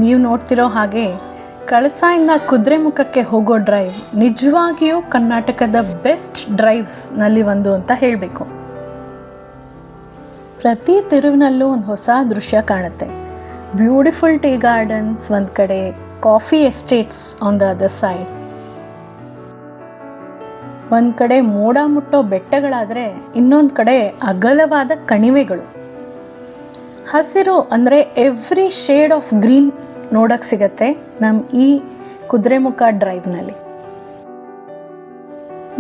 ನೀವು ನೋಡ್ತಿರೋ ಹಾಗೆ ಕಳಸಾಯಿಂದ ಕುದುರೆಮುಖಕ್ಕೆ ಹೋಗೋ ಡ್ರೈವ್ ನಿಜವಾಗಿಯೂ ಕರ್ನಾಟಕದ ಬೆಸ್ಟ್ ಡ್ರೈವ್ಸ್ನಲ್ಲಿ ಒಂದು ಅಂತ ಹೇಳಬೇಕು. ಪ್ರತಿ ತಿರುವಿನಲ್ಲೂ ಒಂದು ಹೊಸ ದೃಶ್ಯ ಕಾಣುತ್ತೆ. ಬ್ಯೂಟಿಫುಲ್ ಟೀ ಗಾರ್ಡನ್ಸ್ ಒಂದು ಕಡೆ, coffee estates on the other side. ಒಂದು ಕಡೆ ಮೋಡ ಮುಟ್ಟೋ ಬೆಟ್ಟಗಳಾದರೆ ಇನ್ನೊಂದು ಕಡೆ ಅಗಲವಾದ ಕಣಿವೆಗಳು. ಹಸಿರು ಅಂದರೆ ಎವ್ರಿ ಶೇಡ್ ಆಫ್ ಗ್ರೀನ್ ನೋಡೋಕ್ಕೆ ಸಿಗತ್ತೆ ನಮ್ಮ ಈ ಕುದುರೆಮುಖ ಡ್ರೈವ್ನಲ್ಲಿ.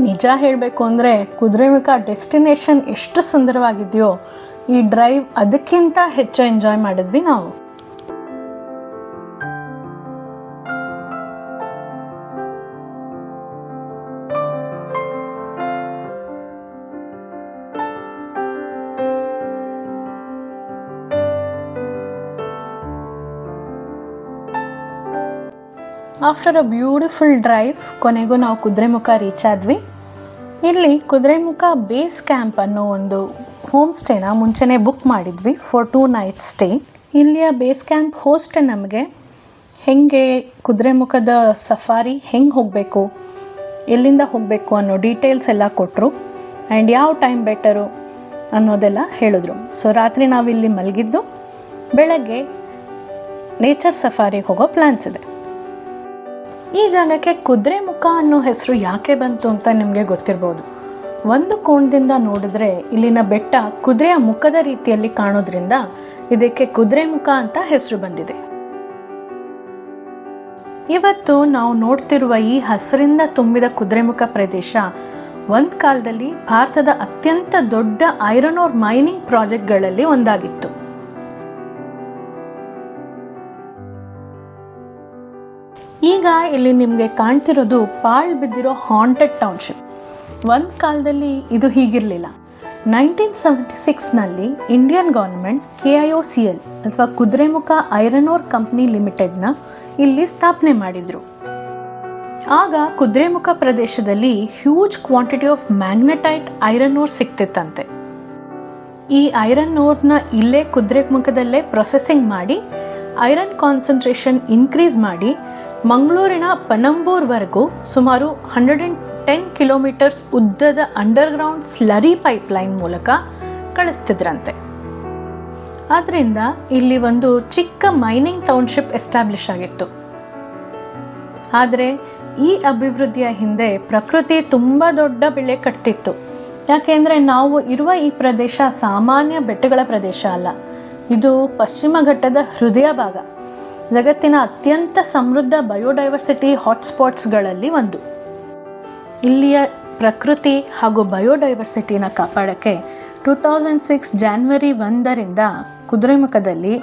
ನಿಜ ಹೇಳಬೇಕು ಅಂದರೆ ಕುದುರೆಮುಖ ಡೆಸ್ಟಿನೇಷನ್ ಎಷ್ಟು ಸುಂದರವಾಗಿದೆಯೋ ಈ ಡ್ರೈವ್ ಅದಕ್ಕಿಂತ ಹೆಚ್ಚು ಎಂಜಾಯ್ ಮಾಡಿದ್ವಿ ನಾವು. ಆಫ್ಟರ್ ಅ ಬ್ಯೂಟಿಫುಲ್ ಡ್ರೈವ್ ಕೊನೆಗೂ ನಾವು ಕುದುರೆಮುಖ ರೀಚ್ ಆದ್ವಿ. ಇಲ್ಲಿ ಕುದುರೆಮುಖ ಬೇಸ್ ಕ್ಯಾಂಪ್ ಅನ್ನೋ ಒಂದು ಹೋಮ್ ಸ್ಟೇನ ಮುಂಚೆನೇ ಬುಕ್ ಮಾಡಿದ್ವಿ ಫಾರ್ 2 nights ಸ್ಟೇ. ಇಲ್ಲಿಯ ಬೇಸ್ ಕ್ಯಾಂಪ್ ಹೋಸ್ಟ್ ನಮಗೆ ಹೆಂಗೆ ಕುದುರೆಮುಖದ ಸಫಾರಿ ಹೆಂಗೆ ಹೋಗಬೇಕು, ಎಲ್ಲಿಂದ ಹೋಗಬೇಕು ಅನ್ನೋ ಡೀಟೇಲ್ಸ್ ಎಲ್ಲ ಕೊಟ್ಟರು ಆ್ಯಂಡ್ ಯಾವ ಟೈಮ್ ಬೆಟರು ಅನ್ನೋದೆಲ್ಲ ಹೇಳಿದ್ರು. ಸೊ ರಾತ್ರಿ ನಾವಿಲ್ಲಿ ಮಲಗಿದ್ದು, ಬೆಳಗ್ಗೆ ನೇಚರ್ ಸಫಾರಿಗೆ ಹೋಗೋ ಪ್ಲ್ಯಾನ್ಸ್ ಇದೆ. ಈ ಜಾಗಕ್ಕೆ ಕುದುರೆಮುಖ ಅನ್ನೋ ಹೆಸರು ಯಾಕೆ ಬಂತು ಅಂತ ನಿಮಗೆ ಗೊತ್ತಿರ್ಬೋದು. ಒಂದು ಕೋಣದಿಂದ ನೋಡಿದ್ರೆ ಇಲ್ಲಿನ ಬೆಟ್ಟ ಕುದುರೆಯ ಮುಖದ ರೀತಿಯಲ್ಲಿ ಕಾಣೋದ್ರಿಂದ ಇದಕ್ಕೆ ಕುದುರೆಮುಖ ಅಂತ ಹೆಸರು ಬಂದಿದೆ. ಇವತ್ತು ನಾವು ನೋಡ್ತಿರುವ ಈ ಹಸಿರಿಂದ ತುಂಬಿದ ಕುದುರೆಮುಖ ಪ್ರದೇಶ ಒಂದು ಕಾಲದಲ್ಲಿ ಭಾರತದ ಅತ್ಯಂತ ದೊಡ್ಡ ಐರನ್ ಓರ್ ಮೈನಿಂಗ್ ಪ್ರಾಜೆಕ್ಟ್ಗಳಲ್ಲಿ ಒಂದಾಗಿತ್ತು. ಈಗ ಇಲ್ಲಿ ನಿಮಗೆ ಕಾಣ್ತಿರೋದು ಪಾಳ್ ಬಿದ್ದಿರೋ ಹಾಂಟೆಡ್ ಟೌನ್ಶಿಪ್. ಒಂದು ಕಾಲದಲ್ಲಿ ಇದು ಹೀಗಿರಲಿಲ್ಲ. 1976ನಲ್ಲಿ ಇಂಡಿಯನ್ ಗೌರ್ಮೆಂಟ್ KIOCL ಅಥವಾ ಕುದುರೆಮುಖ ಐರನ್ ಓರ್ ಕಂಪ್ನಿ ಲಿಮಿಟೆಡ್ನ ಇಲ್ಲಿ ಸ್ಥಾಪನೆ ಮಾಡಿದರು. ಆಗ ಕುದುರೆಮುಖ ಪ್ರದೇಶದಲ್ಲಿ huge quantity of magnetite iron ore ಸಿಗ್ತಿತ್ತಂತೆ. ಈ ಐರನ್ ಓರ್ನ ಇಲ್ಲೇ ಕುದುರೆಮುಖದಲ್ಲೇ ಪ್ರೊಸೆಸಿಂಗ್ ಮಾಡಿ ಐರನ್ ಕಾನ್ಸಂಟ್ರೇಷನ್ ಇನ್ಕ್ರೀಸ್ ಮಾಡಿ ಮಂಗಳೂರಿನ ಪನಂಬೂರ್ವರೆಗೂ ಸುಮಾರು 110 ಕಿಲೋಮೀಟರ್ಸ್ ಉದ್ದದ ಅಂಡರ್ಗ್ರೌಂಡ್ ಸ್ಲರಿ ಪೈಪ್ಲೈನ್ ಮೂಲಕ ಕಳಿಸ್ತಿದ್ರಂತೆ. ಆದ್ದರಿಂದ ಇಲ್ಲಿ ಒಂದು ಚಿಕ್ಕ ಮೈನಿಂಗ್ ಟೌನ್ಶಿಪ್ ಎಸ್ಟಾಬ್ಲಿಷ್ ಆಗಿತ್ತು. ಆದರೆ ಈ ಅಭಿವೃದ್ಧಿಯ ಹಿಂದೆ ಪ್ರಕೃತಿ ತುಂಬ ದೊಡ್ಡ ಬೆಲೆ ಕಟ್ತಿತ್ತು. ಯಾಕೆಂದರೆ ನಾವು ಇರುವ ಈ ಪ್ರದೇಶ ಸಾಮಾನ್ಯ ಬೆಟ್ಟಗಳ ಪ್ರದೇಶ ಅಲ್ಲ, ಇದು ಪಶ್ಚಿಮ ಘಟ್ಟದ ಹೃದಯ ಭಾಗ, ಜಗತ್ತಿನ ಅತ್ಯಂತ ಸಮೃದ್ಧ ಬಯೋಡೈವರ್ಸಿಟಿ ಹಾಟ್ಸ್ಪಾಟ್ಸ್ಗಳಲ್ಲಿ ಒಂದು. ಇಲ್ಲಿಯ ಪ್ರಕೃತಿ ಹಾಗೂ ಬಯೋಡೈವರ್ಸಿಟಿನ ಕಾಪಾಡೋಕ್ಕೆ 2006 January 1ರಿಂದ ಕುದುರೆಮುಖದಲ್ಲಿ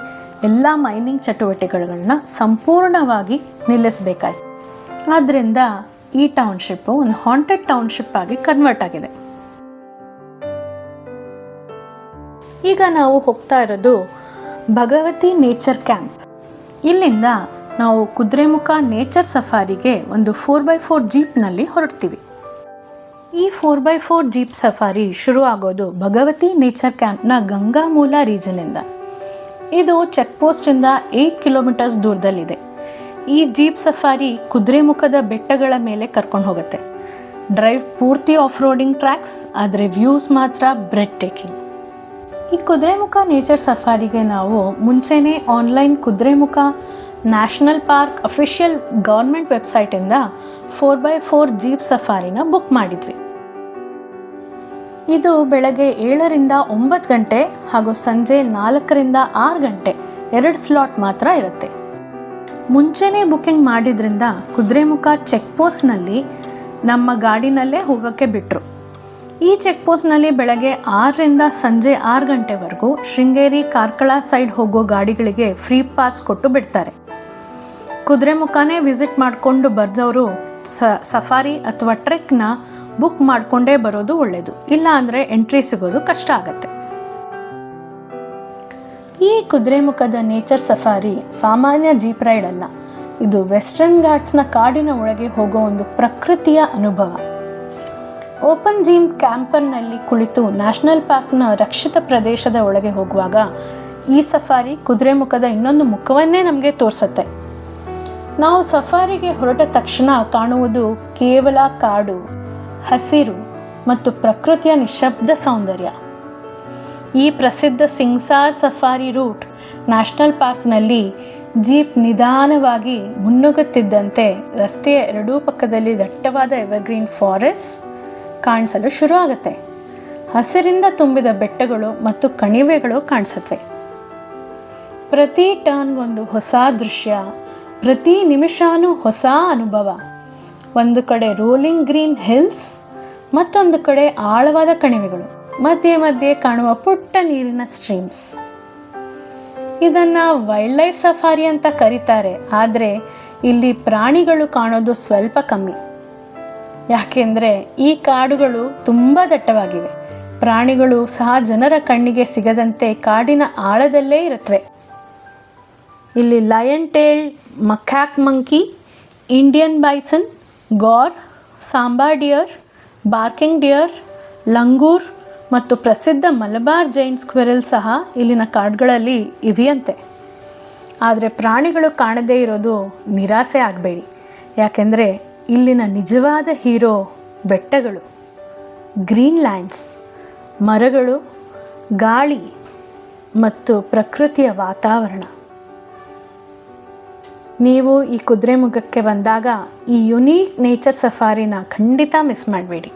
ಎಲ್ಲ ಮೈನಿಂಗ್ ಚಟುವಟಿಕೆಗಳನ್ನ ಸಂಪೂರ್ಣವಾಗಿ ನಿಲ್ಲಿಸಬೇಕಾಯಿತು. ಆದ್ದರಿಂದ ಈ ಟೌನ್ಶಿಪ್ಪು ಒಂದು ಹಾಂಟೆಡ್ ಟೌನ್ಶಿಪ್ ಆಗಿ ಕನ್ವರ್ಟ್ ಆಗಿದೆ. ಈಗ ನಾವು ಹೋಗ್ತಾ ಇರೋದು ಭಗವತಿ ನೇಚರ್ ಕ್ಯಾಂಪ್. ಇಲ್ಲಿಂದ ನಾವು ಕುದುರೆಮುಖ ನೇಚರ್ ಸಫಾರಿಗೆ ಒಂದು 4x4 ಜೀಪ್ನಲ್ಲಿ ಹೊರಡ್ತೀವಿ. ಈ 4x4 ಜೀಪ್ ಸಫಾರಿ ಶುರು ಆಗೋದು ಭಗವತಿ ನೇಚರ್ ಕ್ಯಾಂಪ್ನ ಗಂಗಾಮೂಲ ರೀಜನಿಂದ. ಇದು ಚೆಕ್ ಪೋಸ್ಟಿಂದ 8 ಕಿಲೋಮೀಟರ್ಸ್ ದೂರದಲ್ಲಿದೆ. ಈ ಜೀಪ್ ಸಫಾರಿ ಕುದುರೆಮುಖದ ಬೆಟ್ಟಗಳ ಮೇಲೆ ಕರ್ಕೊಂಡು ಹೋಗುತ್ತೆ. ಡ್ರೈವ್ ಪೂರ್ತಿ ಆಫ್ ರೋಡಿಂಗ್ ಟ್ರ್ಯಾಕ್ಸ್, ಆದರೆ ವ್ಯೂಸ್ ಮಾತ್ರ ಬ್ರೆಡ್ ಟೇಕಿಂಗ್. ಈ ಕುದುರೆಮುಖ ನೇಚರ್ ಸಫಾರಿಗೆ ನಾವು ಮುಂಚೆನೇ online Kudremukh national park official government ವೆಬ್ಸೈಟಿಂದ 4x4 ಜೀಪ್ ಸಫಾರಿನ ಬುಕ್ ಮಾಡಿದ್ವಿ. ಇದು ಬೆಳಗ್ಗೆ 7ರಿಂದ 9 ಗಂಟೆ ಹಾಗೂ ಸಂಜೆ 4ರಿಂದ 6 ಗಂಟೆ 2 ಸ್ಲಾಟ್ ಮಾತ್ರ ಇರುತ್ತೆ. ಮುಂಚೆನೇ ಬುಕ್ಕಿಂಗ್ ಮಾಡಿದ್ರಿಂದ ಕುದುರೆಮುಖ ಚೆಕ್ ಪೋಸ್ಟ್ನಲ್ಲಿ ನಮ್ಮ ಗಾಡಿನಲ್ಲೇ ಹೋಗೋಕ್ಕೆ ಬಿಟ್ಟರು. ಈ ಚೆಕ್ ಪೋಸ್ಟ್ನಲ್ಲಿ ಬೆಳಗ್ಗೆ 6ರಿಂದ ಸಂಜೆ 6 ಗಂಟೆವರೆಗೂ ಶೃಂಗೇರಿ ಕಾರ್ಕಳ ಸೈಡ್ ಹೋಗೋ ಗಾಡಿಗಳಿಗೆ ಫ್ರೀ ಪಾಸ್ ಕೊಟ್ಟು ಬಿಡ್ತಾರೆ. ಕುದುರೆಮುಖನೇ ವಿಸಿಟ್ ಮಾಡಿಕೊಂಡು ಬರೆದವರು ಸಫಾರಿ ಅಥವಾ ಟ್ರೆಕ್ನ ಬುಕ್ ಮಾಡಿಕೊಂಡೇ ಬರೋದು ಒಳ್ಳೆಯದು. ಇಲ್ಲ ಅಂದರೆ ಎಂಟ್ರಿ ಸಿಗೋದು ಕಷ್ಟ ಆಗುತ್ತೆ. ಈ ಕುದುರೆಮುಖದ ನೇಚರ್ ಸಫಾರಿ ಸಾಮಾನ್ಯ ಜೀಪ್ ರೈಡ್ ಅಲ್ಲ. ಇದು ವೆಸ್ಟರ್ನ್ ಘಾಟ್ಸ್ನ ಕಾಡಿನ ಒಳಗೆ ಹೋಗೋ ಒಂದು ಪ್ರಕೃತಿಯ ಅನುಭವ. ಓಪನ್ ಜಿಮ್ ಕ್ಯಾಂಪರ್ನಲ್ಲಿ ಕುಳಿತು ನ್ಯಾಷನಲ್ ಪಾರ್ಕ್ನ ರಕ್ಷಿತ ಪ್ರದೇಶದ ಒಳಗೆ ಹೋಗುವಾಗ ಈ ಸಫಾರಿ ಕುದುರೆಮುಖದ ಇನ್ನೊಂದು ಮುಖವನ್ನೇ ನಮಗೆ ತೋರಿಸುತ್ತೆ. ನಾವು ಸಫಾರಿಗೆ ಹೊರಟ ತಕ್ಷಣ ಕಾಣುವುದು ಕೇವಲ ಕಾಡು, ಹಸಿರು ಮತ್ತು ಪ್ರಕೃತಿಯ ನಿಶಬ್ದ ಸೌಂದರ್ಯ. ಈ ಪ್ರಸಿದ್ಧ ಸಿಂಗ್ಸಾರ್ ಸಫಾರಿ ರೂಟ್ ನ್ಯಾಷನಲ್ ಪಾರ್ಕ್ನಲ್ಲಿ ಜೀಪ್ ನಿಧಾನವಾಗಿ ಮುನ್ನುಗ್ಗುತ್ತಿದ್ದಂತೆ ರಸ್ತೆಯ ಎರಡೂ ಪಕ್ಕದಲ್ಲಿ ದಟ್ಟವಾದ ಎವರ್ಗ್ರೀನ್ ಫಾರೆಸ್ಟ್ ಕಾಣಿಸಲು ಶುರು ಆಗುತ್ತೆ. ಹಸಿರಿಂದ ತುಂಬಿದ ಬೆಟ್ಟಗಳು ಮತ್ತು ಕಣಿವೆಗಳು ಕಾಣಿಸುತ್ತವೆ. ಪ್ರತಿ ಟರ್ನ್ಗೊಂದು ಹೊಸ ದೃಶ್ಯ, ಪ್ರತಿ ನಿಮಿಷನೂ ಹೊಸ ಅನುಭವ. ಒಂದು ಕಡೆ ರೋಲಿಂಗ್ ಗ್ರೀನ್ ಹಿಲ್ಸ್, ಮತ್ತೊಂದು ಕಡೆ ಆಳವಾದ ಕಣಿವೆಗಳು, ಮಧ್ಯೆ ಮಧ್ಯೆ ಕಾಣುವ ಪುಟ್ಟ ನೀರಿನ ಸ್ಟ್ರೀಮ್ಸ್. ಇದನ್ನು ವೈಲ್ಡ್ ಲೈಫ್ ಸಫಾರಿ ಅಂತ ಕರೀತಾರೆ. ಆದರೆ ಇಲ್ಲಿ ಪ್ರಾಣಿಗಳು ಕಾಣೋದು ಸ್ವಲ್ಪ ಕಮ್ಮಿ. ಯಾಕೆಂದರೆ ಈ ಕಾಡುಗಳು ತುಂಬ ದಟ್ಟವಾಗಿವೆ. ಪ್ರಾಣಿಗಳು ಸಹ ಜನರ ಕಣ್ಣಿಗೆ ಸಿಗದಂತೆ ಕಾಡಿನ ಆಳದಲ್ಲೇ ಇರುತ್ತವೆ. ಇಲ್ಲಿ lion tail macaque monkey, Indian bison, gaur, sambar deer, barking deer, langur ಮತ್ತು ಪ್ರಸಿದ್ಧ ಮಲಬಾರ್ ಜೈಂಟ್ ಸ್ಕ್ವಿರಲ್ ಸಹ ಇಲ್ಲಿನ ಕಾಡುಗಳಲ್ಲಿ ಇವೆಯಂತೆ. ಆದರೆ ಪ್ರಾಣಿಗಳು ಕಾಣದೇ ಇರೋದು ನಿರಾಸೆ ಆಗಬೇಡಿ. ಯಾಕೆಂದರೆ ಇಲ್ಲಿನ ನಿಜವಾದ ಹೀರೋ ಬೆಟ್ಟಗಳು, ಗ್ರೀನ್ ಲ್ಯಾಂಡ್ಸ್, ಮರಗಳು, ಗಾಳಿ ಮತ್ತು ಪ್ರಕೃತಿಯ ವಾತಾವರಣ. ನೀವು ಈ ಕುದುರೆಮುಖಕ್ಕೆ ಬಂದಾಗ ಈ ಯುನೀಕ್ ನೇಚರ್ ಸಫಾರಿನ ಖಂಡಿತ ಮಿಸ್ ಮಾಡಬೇಡಿ.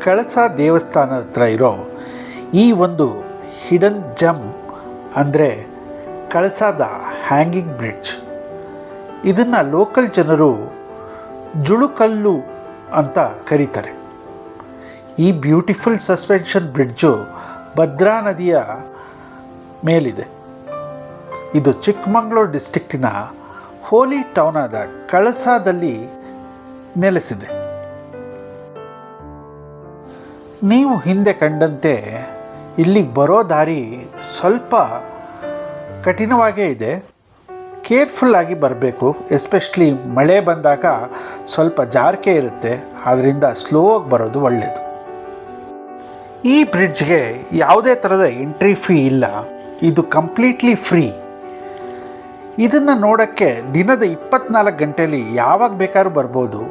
ಕಳಸ ದೇವಸ್ಥಾನದ ಹತ್ರ ಇರೋ ಈ ಒಂದು ಹಿಡನ್ ಜಮ್ ಅಂದರೆ ಕಳಸದ ಹ್ಯಾಂಗಿಂಗ್ ಬ್ರಿಡ್ಜ್. ಇದನ್ನು ಲೋಕಲ್ ಜನರು ಜುಳುಕಲ್ಲು ಅಂತ ಕರೀತಾರೆ. ಈ ಬ್ಯೂಟಿಫುಲ್ ಸಸ್ಪೆನ್ಷನ್ ಬ್ರಿಡ್ಜು ಭದ್ರಾ ನದಿಯ ಮೇಲಿದೆ. ಇದು ಚಿಕ್ಕಮಗಳೂರು ಡಿಸ್ಟ್ರಿಕ್ಟಿನ ಹೋಲಿ ಟೌನ್ ಆದ ಕಳಸದಲ್ಲಿ ನೆಲೆಸಿದೆ. ನೀವು ಹಿಂದೆ ಕಂಡಂತೆ ಇಲ್ಲಿಗೆ ಬರೋ ದಾರಿ ಸ್ವಲ್ಪ ಕಠಿಣವಾಗೇ ಇದೆ. ಕೇರ್ಫುಲ್ಲಾಗಿ ಬರಬೇಕು. ಎಸ್ಪೆಷಲಿ ಮಳೆ ಬಂದಾಗ ಸ್ವಲ್ಪ ಜಾರಿಕೆ ಇರುತ್ತೆ, ಆದ್ದರಿಂದ ಸ್ಲೋ ಆಗಿ ಬರೋದು ಒಳ್ಳೆಯದು. ಈ ಬ್ರಿಡ್ಜ್ಗೆ ಯಾವುದೇ ಥರದ ಎಂಟ್ರಿ ಫೀ ಇಲ್ಲ. ಇದು ಕಂಪ್ಲೀಟ್ಲಿ ಫ್ರೀ. ಇದನ್ನು ನೋಡೋಕ್ಕೆ ದಿನದ 24 ಗಂಟೆಯಲ್ಲಿ ಯಾವಾಗ ಬೇಕಾದ್ರೂ ಬರ್ಬೋದು.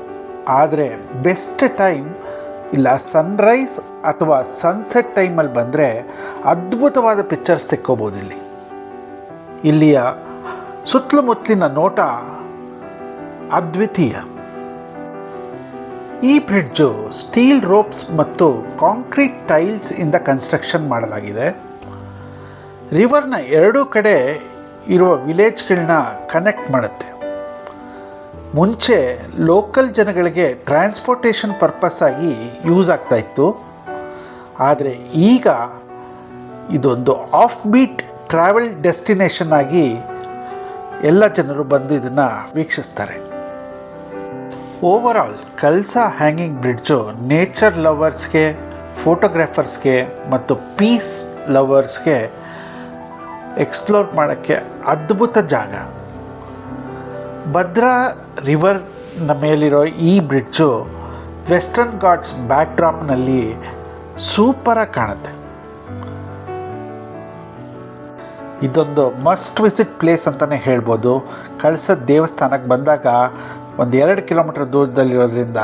ಆದರೆ ಬೆಸ್ಟ್ ಟೈಮ್ ಇಲ್ಲ ಸನ್ರೈಸ್ ಅಥವಾ ಸನ್ಸೆಟ್ ಟೈಮಲ್ಲಿ ಬಂದರೆ ಅದ್ಭುತವಾದ ಪಿಕ್ಚರ್ಸ್ ತೆಕ್ಕೋಬೋದು. ಇಲ್ಲಿಯ ಸುತ್ತಮುತ್ತಲಿನ ನೋಟ ಅದ್ವಿತೀಯ. ಈ ಬ್ರಿಡ್ಜು ಸ್ಟೀಲ್ ರೋಪ್ಸ್ ಮತ್ತು ಕಾಂಕ್ರೀಟ್ ಟೈಲ್ಸ್ ಇಂದ ಕನ್ಸ್ಟ್ರಕ್ಷನ್ ಮಾಡಲಾಗಿದೆ. ರಿವರ್ನ ಎರಡೂ ಕಡೆ ಇರುವ ವಿಲೇಜ್ಗಳನ್ನ ಕನೆಕ್ಟ್ ಮಾಡುತ್ತೆ. ಮುಂಚೆ ಲೋಕಲ್ ಜನಗಳಿಗೆ ಟ್ರಾನ್ಸ್ಪೋರ್ಟೇಷನ್ ಪರ್ಪಸ್ ಆಗಿ ಯೂಸ್ ಆಗ್ತಾಯಿತ್ತು. ಆದರೆ ಈಗ ಇದೊಂದು ಆಫ್ ಬೀಟ್ ಟ್ರಾವೆಲ್ ಡೆಸ್ಟಿನೇಷನ್ ಆಗಿ ಎಲ್ಲ ಜನರು ಬಂದು ಇದನ್ನು ವೀಕ್ಷಿಸ್ತಾರೆ. ಓವರಾಲ್ ಕಳಸ ಹ್ಯಾಂಗಿಂಗ್ ಬ್ರಿಡ್ಜು ನೇಚರ್ ಲವರ್ಸ್ಗೆ, ಫೋಟೋಗ್ರಾಫರ್ಸ್ಗೆ ಮತ್ತು ಪೀಸ್ ಲವರ್ಸ್ಗೆ ಎಕ್ಸ್ಪ್ಲೋರ್ ಮಾಡೋಕ್ಕೆ ಅದ್ಭುತ ಜಾಗ. ಭದ್ರಾ ರಿವರ್ನ ಮೇಲಿರೋ ಈ ಬ್ರಿಡ್ಜು ವೆಸ್ಟರ್ನ್ ಘಾಟ್ಸ್ ಬ್ಯಾಕ್ಡ್ರಾಪ್ನಲ್ಲಿ ಸೂಪರಾಗಿ ಕಾಣುತ್ತೆ. ಇದೊಂದು ಮಸ್ಟ್ ವಿಸಿಟ್ ಪ್ಲೇಸ್ ಅಂತಲೇ ಹೇಳ್ಬೋದು. ಕಳಸದ ದೇವಸ್ಥಾನಕ್ಕೆ ಬಂದಾಗ ಒಂದು 2 ಕಿಲೋಮೀಟರ್ ದೂರದಲ್ಲಿರೋದ್ರಿಂದ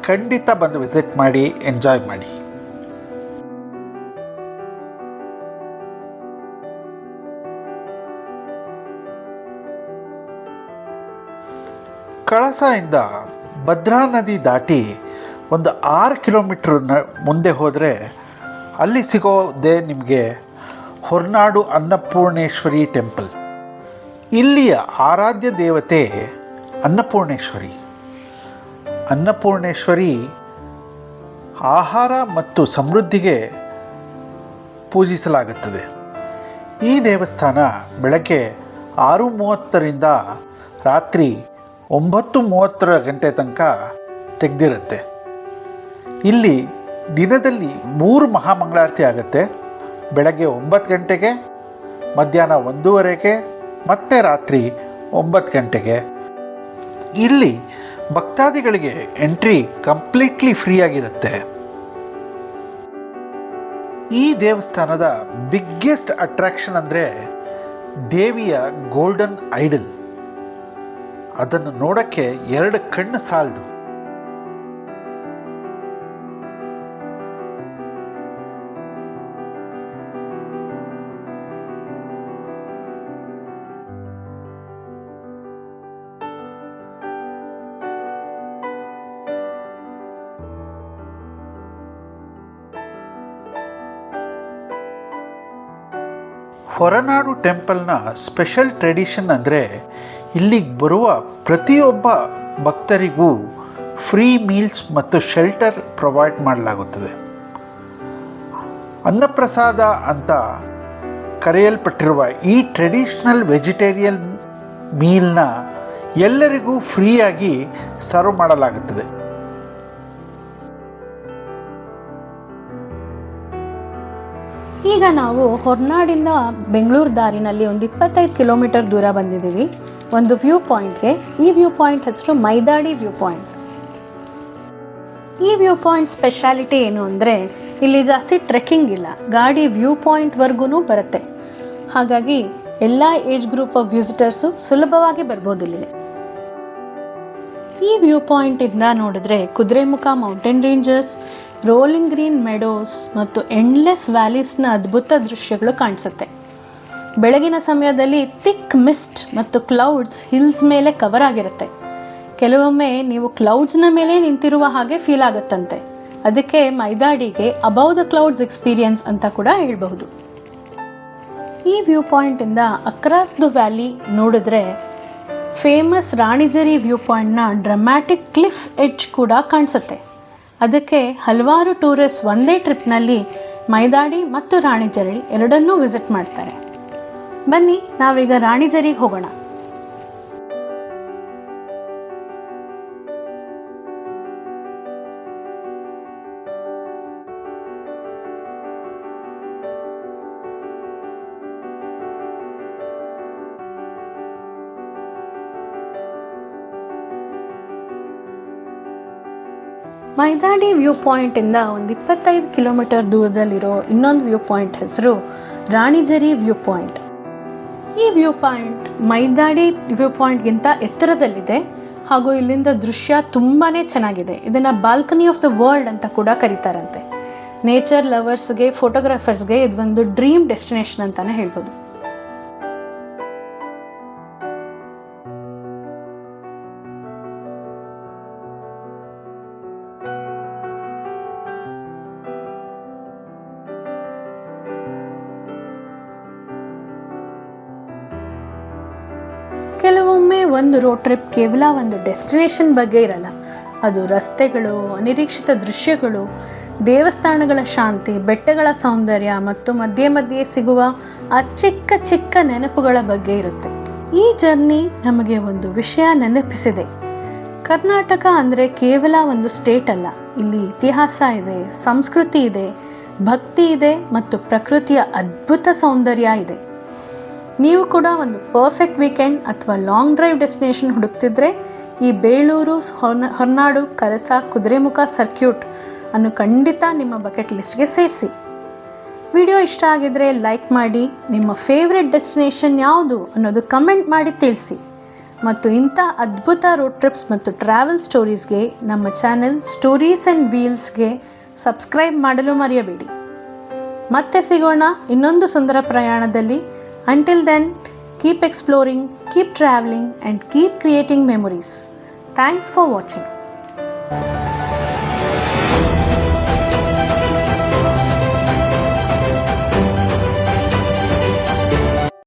ಖಂಡಿತ ಬಂದು ವಿಸಿಟ್ ಮಾಡಿ, ಎಂಜಾಯ್ ಮಾಡಿ. ಕಳಸದಿಂದ ಭದ್ರಾ ನದಿ ದಾಟಿ ಒಂದು 6 ಕಿಲೋಮೀಟ್ರ್ ಮುಂದೆ ಹೋದರೆ ಅಲ್ಲಿ ಸಿಗೋದೇ ನಿಮಗೆ ಹೊರನಾಡು ಅನ್ನಪೂರ್ಣೇಶ್ವರಿ ಟೆಂಪಲ್. ಇಲ್ಲಿಯ ಆರಾಧ್ಯ ದೇವತೆ ಅನ್ನಪೂರ್ಣೇಶ್ವರಿ. ಅನ್ನಪೂರ್ಣೇಶ್ವರಿ ಆಹಾರ ಮತ್ತು ಸಮೃದ್ಧಿಗೆ ಪೂಜಿಸಲಾಗುತ್ತದೆ. ಈ ದೇವಸ್ಥಾನ ಬೆಳಗ್ಗೆ 6:30ರಿಂದ ರಾತ್ರಿ 9:30 ಗಂಟೆ ತನಕ ತೆಗೆದಿರುತ್ತೆ. ಇಲ್ಲಿ ದಿನದಲ್ಲಿ 3 ಮಹಾಮಂಗಳಾರತಿ ಆಗುತ್ತೆ. ಬೆಳಗ್ಗೆ 9 ಗಂಟೆಗೆ, ಮಧ್ಯಾಹ್ನ 1:30ಗೆ ಮತ್ತು ರಾತ್ರಿ 9 ಗಂಟೆಗೆ. ಇಲ್ಲಿ ಭಕ್ತಾದಿಗಳಿಗೆ ಎಂಟ್ರಿ ಕಂಪ್ಲೀಟ್ಲಿ ಫ್ರೀ ಆಗಿರುತ್ತೆ. ಈ ದೇವಸ್ಥಾನದ ಬಿಗ್ಗೆಸ್ಟ್ ಅಟ್ರಾಕ್ಷನ್ ಅಂದರೆ ದೇವಿಯ ಗೋಲ್ಡನ್ ಐಡಲ್. ಅದನ್ನು ನೋಡೋಕ್ಕೆ 2 ಕಣ್ಣು ಸಾಲದು. ಹೊರನಾಡು ಟೆಂಪಲ್ನ ಸ್ಪೆಷಲ್ ಟ್ರೆಡಿಷನ್ ಅಂದರೆ ಇಲ್ಲಿಗೆ ಬರುವ ಪ್ರತಿಯೊಬ್ಬ ಭಕ್ತರಿಗೂ ಫ್ರೀ ಮೀಲ್ಸ್ ಮತ್ತು ಶೆಲ್ಟರ್ ಪ್ರೊವೈಡ್ ಮಾಡಲಾಗುತ್ತದೆ. ಅನ್ನಪ್ರಸಾದ ಅಂತ ಕರೆಯಲ್ಪಟ್ಟಿರುವ ಈ ಟ್ರೆಡಿಷ್ನಲ್ ವೆಜಿಟೇರಿಯನ್ ಮೀಲ್ನ ಎಲ್ಲರಿಗೂ ಫ್ರೀಯಾಗಿ ಸರ್ವ್ ಮಾಡಲಾಗುತ್ತದೆ. ಈಗ ನಾವು ಹೊರನಾಡಿಂದ ಬೆಂಗಳೂರು ದಾರಿನಲ್ಲಿ ಒಂದು 25 ಕಿಲೋಮೀಟರ್ ದೂರ ಬಂದಿದ್ದೀವಿ ಒಂದು ವ್ಯೂ ಪಾಯಿಂಟ್ಗೆ. ಈ ವ್ಯೂ ಪಾಯಿಂಟ್ ಹೆಸರು ಮೈದಾಡಿ ವ್ಯೂ ಪಾಯಿಂಟ್. ಈ ವ್ಯೂ ಪಾಯಿಂಟ್ ಸ್ಪೆಷಾಲಿಟಿ ಏನು ಅಂದರೆ ಇಲ್ಲಿ ಜಾಸ್ತಿ ಟ್ರೆಕ್ಕಿಂಗ್ ಇಲ್ಲ, ಗಾಡಿ ವ್ಯೂ ಪಾಯಿಂಟ್ವರೆಗೂ ಬರುತ್ತೆ. ಹಾಗಾಗಿ ಎಲ್ಲ ಏಜ್ ಗ್ರೂಪ್ ಆಫ್ ವಿಸಿಟರ್ಸು ಸುಲಭವಾಗಿ ಬರ್ಬೋದು ಇಲ್ಲಿ. ಈ ವ್ಯೂ ಪಾಯಿಂಟಿಂದ ನೋಡಿದ್ರೆ Kudremukh mountain ranges, rolling green Meadows ಮತ್ತು ಎಂಡ್ಲೆಸ್ ವ್ಯಾಲೀಸ್ನ ಅದ್ಭುತ ದೃಶ್ಯಗಳು ಕಾಣಿಸುತ್ತೆ. ಬೆಳಗಿನ ಸಮಯದಲ್ಲಿ ಥಿಕ್ ಮಿಸ್ಟ್ ಮತ್ತು ಕ್ಲೌಡ್ಸ್ ಹಿಲ್ಸ್ ಮೇಲೆ ಕವರ್ ಆಗಿರುತ್ತೆ. ಕೆಲವೊಮ್ಮೆ ನೀವು ಕ್ಲೌಡ್ಸ್ನ ಮೇಲೆ ನಿಂತಿರುವ ಹಾಗೆ ಫೀಲ್ ಆಗುತ್ತಂತೆ. ಅದಕ್ಕೆ ಮೈದಾಡಿಗೆ ಅಬೌವ್ ದ ಕ್ಲೌಡ್ಸ್ ಎಕ್ಸ್ಪೀರಿಯನ್ಸ್ ಅಂತ ಕೂಡ ಹೇಳ್ಬಹುದು. ಈ ವ್ಯೂ ಪಾಯಿಂಟಿಂದ ಅಕ್ರಾಸ್ ದ ವ್ಯಾಲಿ ನೋಡಿದ್ರೆ ಫೇಮಸ್ ರಾಣಿಜರಿ ವ್ಯೂ ಪಾಯಿಂಟ್ನ ಡ್ರಮ್ಯಾಟಿಕ್ ಕ್ಲಿಫ್ ಎಡ್ಜ್ ಕೂಡ ಕಾಣಿಸುತ್ತೆ. ಅದಕ್ಕೆ ಹಲವಾರು ಟೂರಿಸ್ಟ್ ಒಂದೇ ಟ್ರಿಪ್ನಲ್ಲಿ ಮೈದಾಡಿ ಮತ್ತು ರಾಣಿಜರಿ ಎರಡನ್ನೂ ವಿಸಿಟ್ ಮಾಡ್ತಾರೆ. ಬನ್ನಿ ನಾವೀಗ ರಾಣಿಜರಿಗೆ ಹೋಗೋಣ. ಮೈದಾಡಿ ವ್ಯೂ ಪಾಯಿಂಟಿಂದ ಒಂದು 25 ಕಿಲೋಮೀಟರ್ ದೂರದಲ್ಲಿರೋ ಇನ್ನೊಂದು ವ್ಯೂ ಪಾಯಿಂಟ್ ಹೆಸರು ರಾಣಿಜರಿ ವ್ಯೂ ಪಾಯಿಂಟ್. ಈ ವ್ಯೂ ಪಾಯಿಂಟ್ ಮೈದಾಡಿ ವ್ಯೂ ಪಾಯಿಂಟ್ಗಿಂತ ಎತ್ತರದಲ್ಲಿದೆ ಹಾಗೂ ಇಲ್ಲಿಂದ ದೃಶ್ಯ ತುಂಬಾ ಚೆನ್ನಾಗಿದೆ. ಇದನ್ನು ಬಾಲ್ಕನಿ ಆಫ್ ದ ವರ್ಲ್ಡ್ ಅಂತ ಕೂಡ ಕರೀತಾರಂತೆ. ನೇಚರ್ ಲವರ್ಸ್ಗೆ, ಫೋಟೋಗ್ರಾಫರ್ಸ್ಗೆ ಇದೊಂದು ಡ್ರೀಮ್ ಡೆಸ್ಟಿನೇಷನ್ ಅಂತಲೇ ಹೇಳ್ಬೋದು. ಕೆಲವೊಮ್ಮೆ ಒಂದು ರೋಡ್ ಟ್ರಿಪ್ ಕೇವಲ ಒಂದು ಡೆಸ್ಟಿನೇಷನ್ ಬಗ್ಗೆ ಇರಲ್ಲ. ಅದು ರಸ್ತೆಗಳು, ಅನಿರೀಕ್ಷಿತ ದೃಶ್ಯಗಳು, ದೇವಸ್ಥಾನಗಳ ಶಾಂತಿ, ಬೆಟ್ಟಗಳ ಸೌಂದರ್ಯ ಮತ್ತು ಮಧ್ಯೆ ಮಧ್ಯೆ ಸಿಗುವ ಆ ಚಿಕ್ಕ ಚಿಕ್ಕ ನೆನಪುಗಳ ಬಗ್ಗೆ ಇರುತ್ತೆ. ಈ ಜರ್ನಿ ನಮಗೆ ಒಂದು ವಿಷಯ ನೆನಪಿಸಿದೆ. ಕರ್ನಾಟಕ ಅಂದರೆ ಕೇವಲ ಒಂದು ಸ್ಟೇಟ್ ಅಲ್ಲ. ಇಲ್ಲಿ ಇತಿಹಾಸ ಇದೆ, ಸಂಸ್ಕೃತಿ ಇದೆ, ಭಕ್ತಿ ಇದೆ ಮತ್ತು ಪ್ರಕೃತಿಯ ಅದ್ಭುತ ಸೌಂದರ್ಯ ಇದೆ. ನೀವು ಕೂಡ ಒಂದು ಪರ್ಫೆಕ್ಟ್ ವೀಕೆಂಡ್ ಅಥವಾ ಲಾಂಗ್ ಡ್ರೈವ್ ಡೆಸ್ಟಿನೇಷನ್ ಹುಡುಕ್ತಿದ್ರೆ ಈ ಬೇಳೂರು, ಹೊರನಾಡು, ಕಳಸ, ಕುದುರೆಮುಖ ಸರ್ಕ್ಯೂಟ್ ಅನ್ನು ಖಂಡಿತ ನಿಮ್ಮ ಬಕೆಟ್ ಲಿಸ್ಟ್ಗೆ ಸೇರಿಸಿ. ವಿಡಿಯೋ ಇಷ್ಟ ಆಗಿದ್ರೆ ಲೈಕ್ ಮಾಡಿ, ನಿಮ್ಮ ಫೇವ್ರೆಟ್ ಡೆಸ್ಟಿನೇಷನ್ ಯಾವುದು ಅನ್ನೋದು ಕಮೆಂಟ್ ಮಾಡಿ ತಿಳಿಸಿ. ಮತ್ತು ಇಂಥ ಅದ್ಭುತ ರೋಡ್ ಟ್ರಿಪ್ಸ್ ಮತ್ತು ಟ್ರಾವೆಲ್ ಸ್ಟೋರೀಸ್ಗೆ ನಮ್ಮ ಚಾನೆಲ್ ಸ್ಟೋರೀಸ್ ಆ್ಯಂಡ್ ವೀಲ್ಸ್ಗೆ ಸಬ್ಸ್ಕ್ರೈಬ್ ಮಾಡಲು ಮರೆಯಬೇಡಿ. ಮತ್ತೆ ಸಿಗೋಣ ಇನ್ನೊಂದು ಸುಂದರ ಪ್ರಯಾಣದಲ್ಲಿ. Until then, keep exploring, keep traveling, and keep creating memories. Thanks for watching.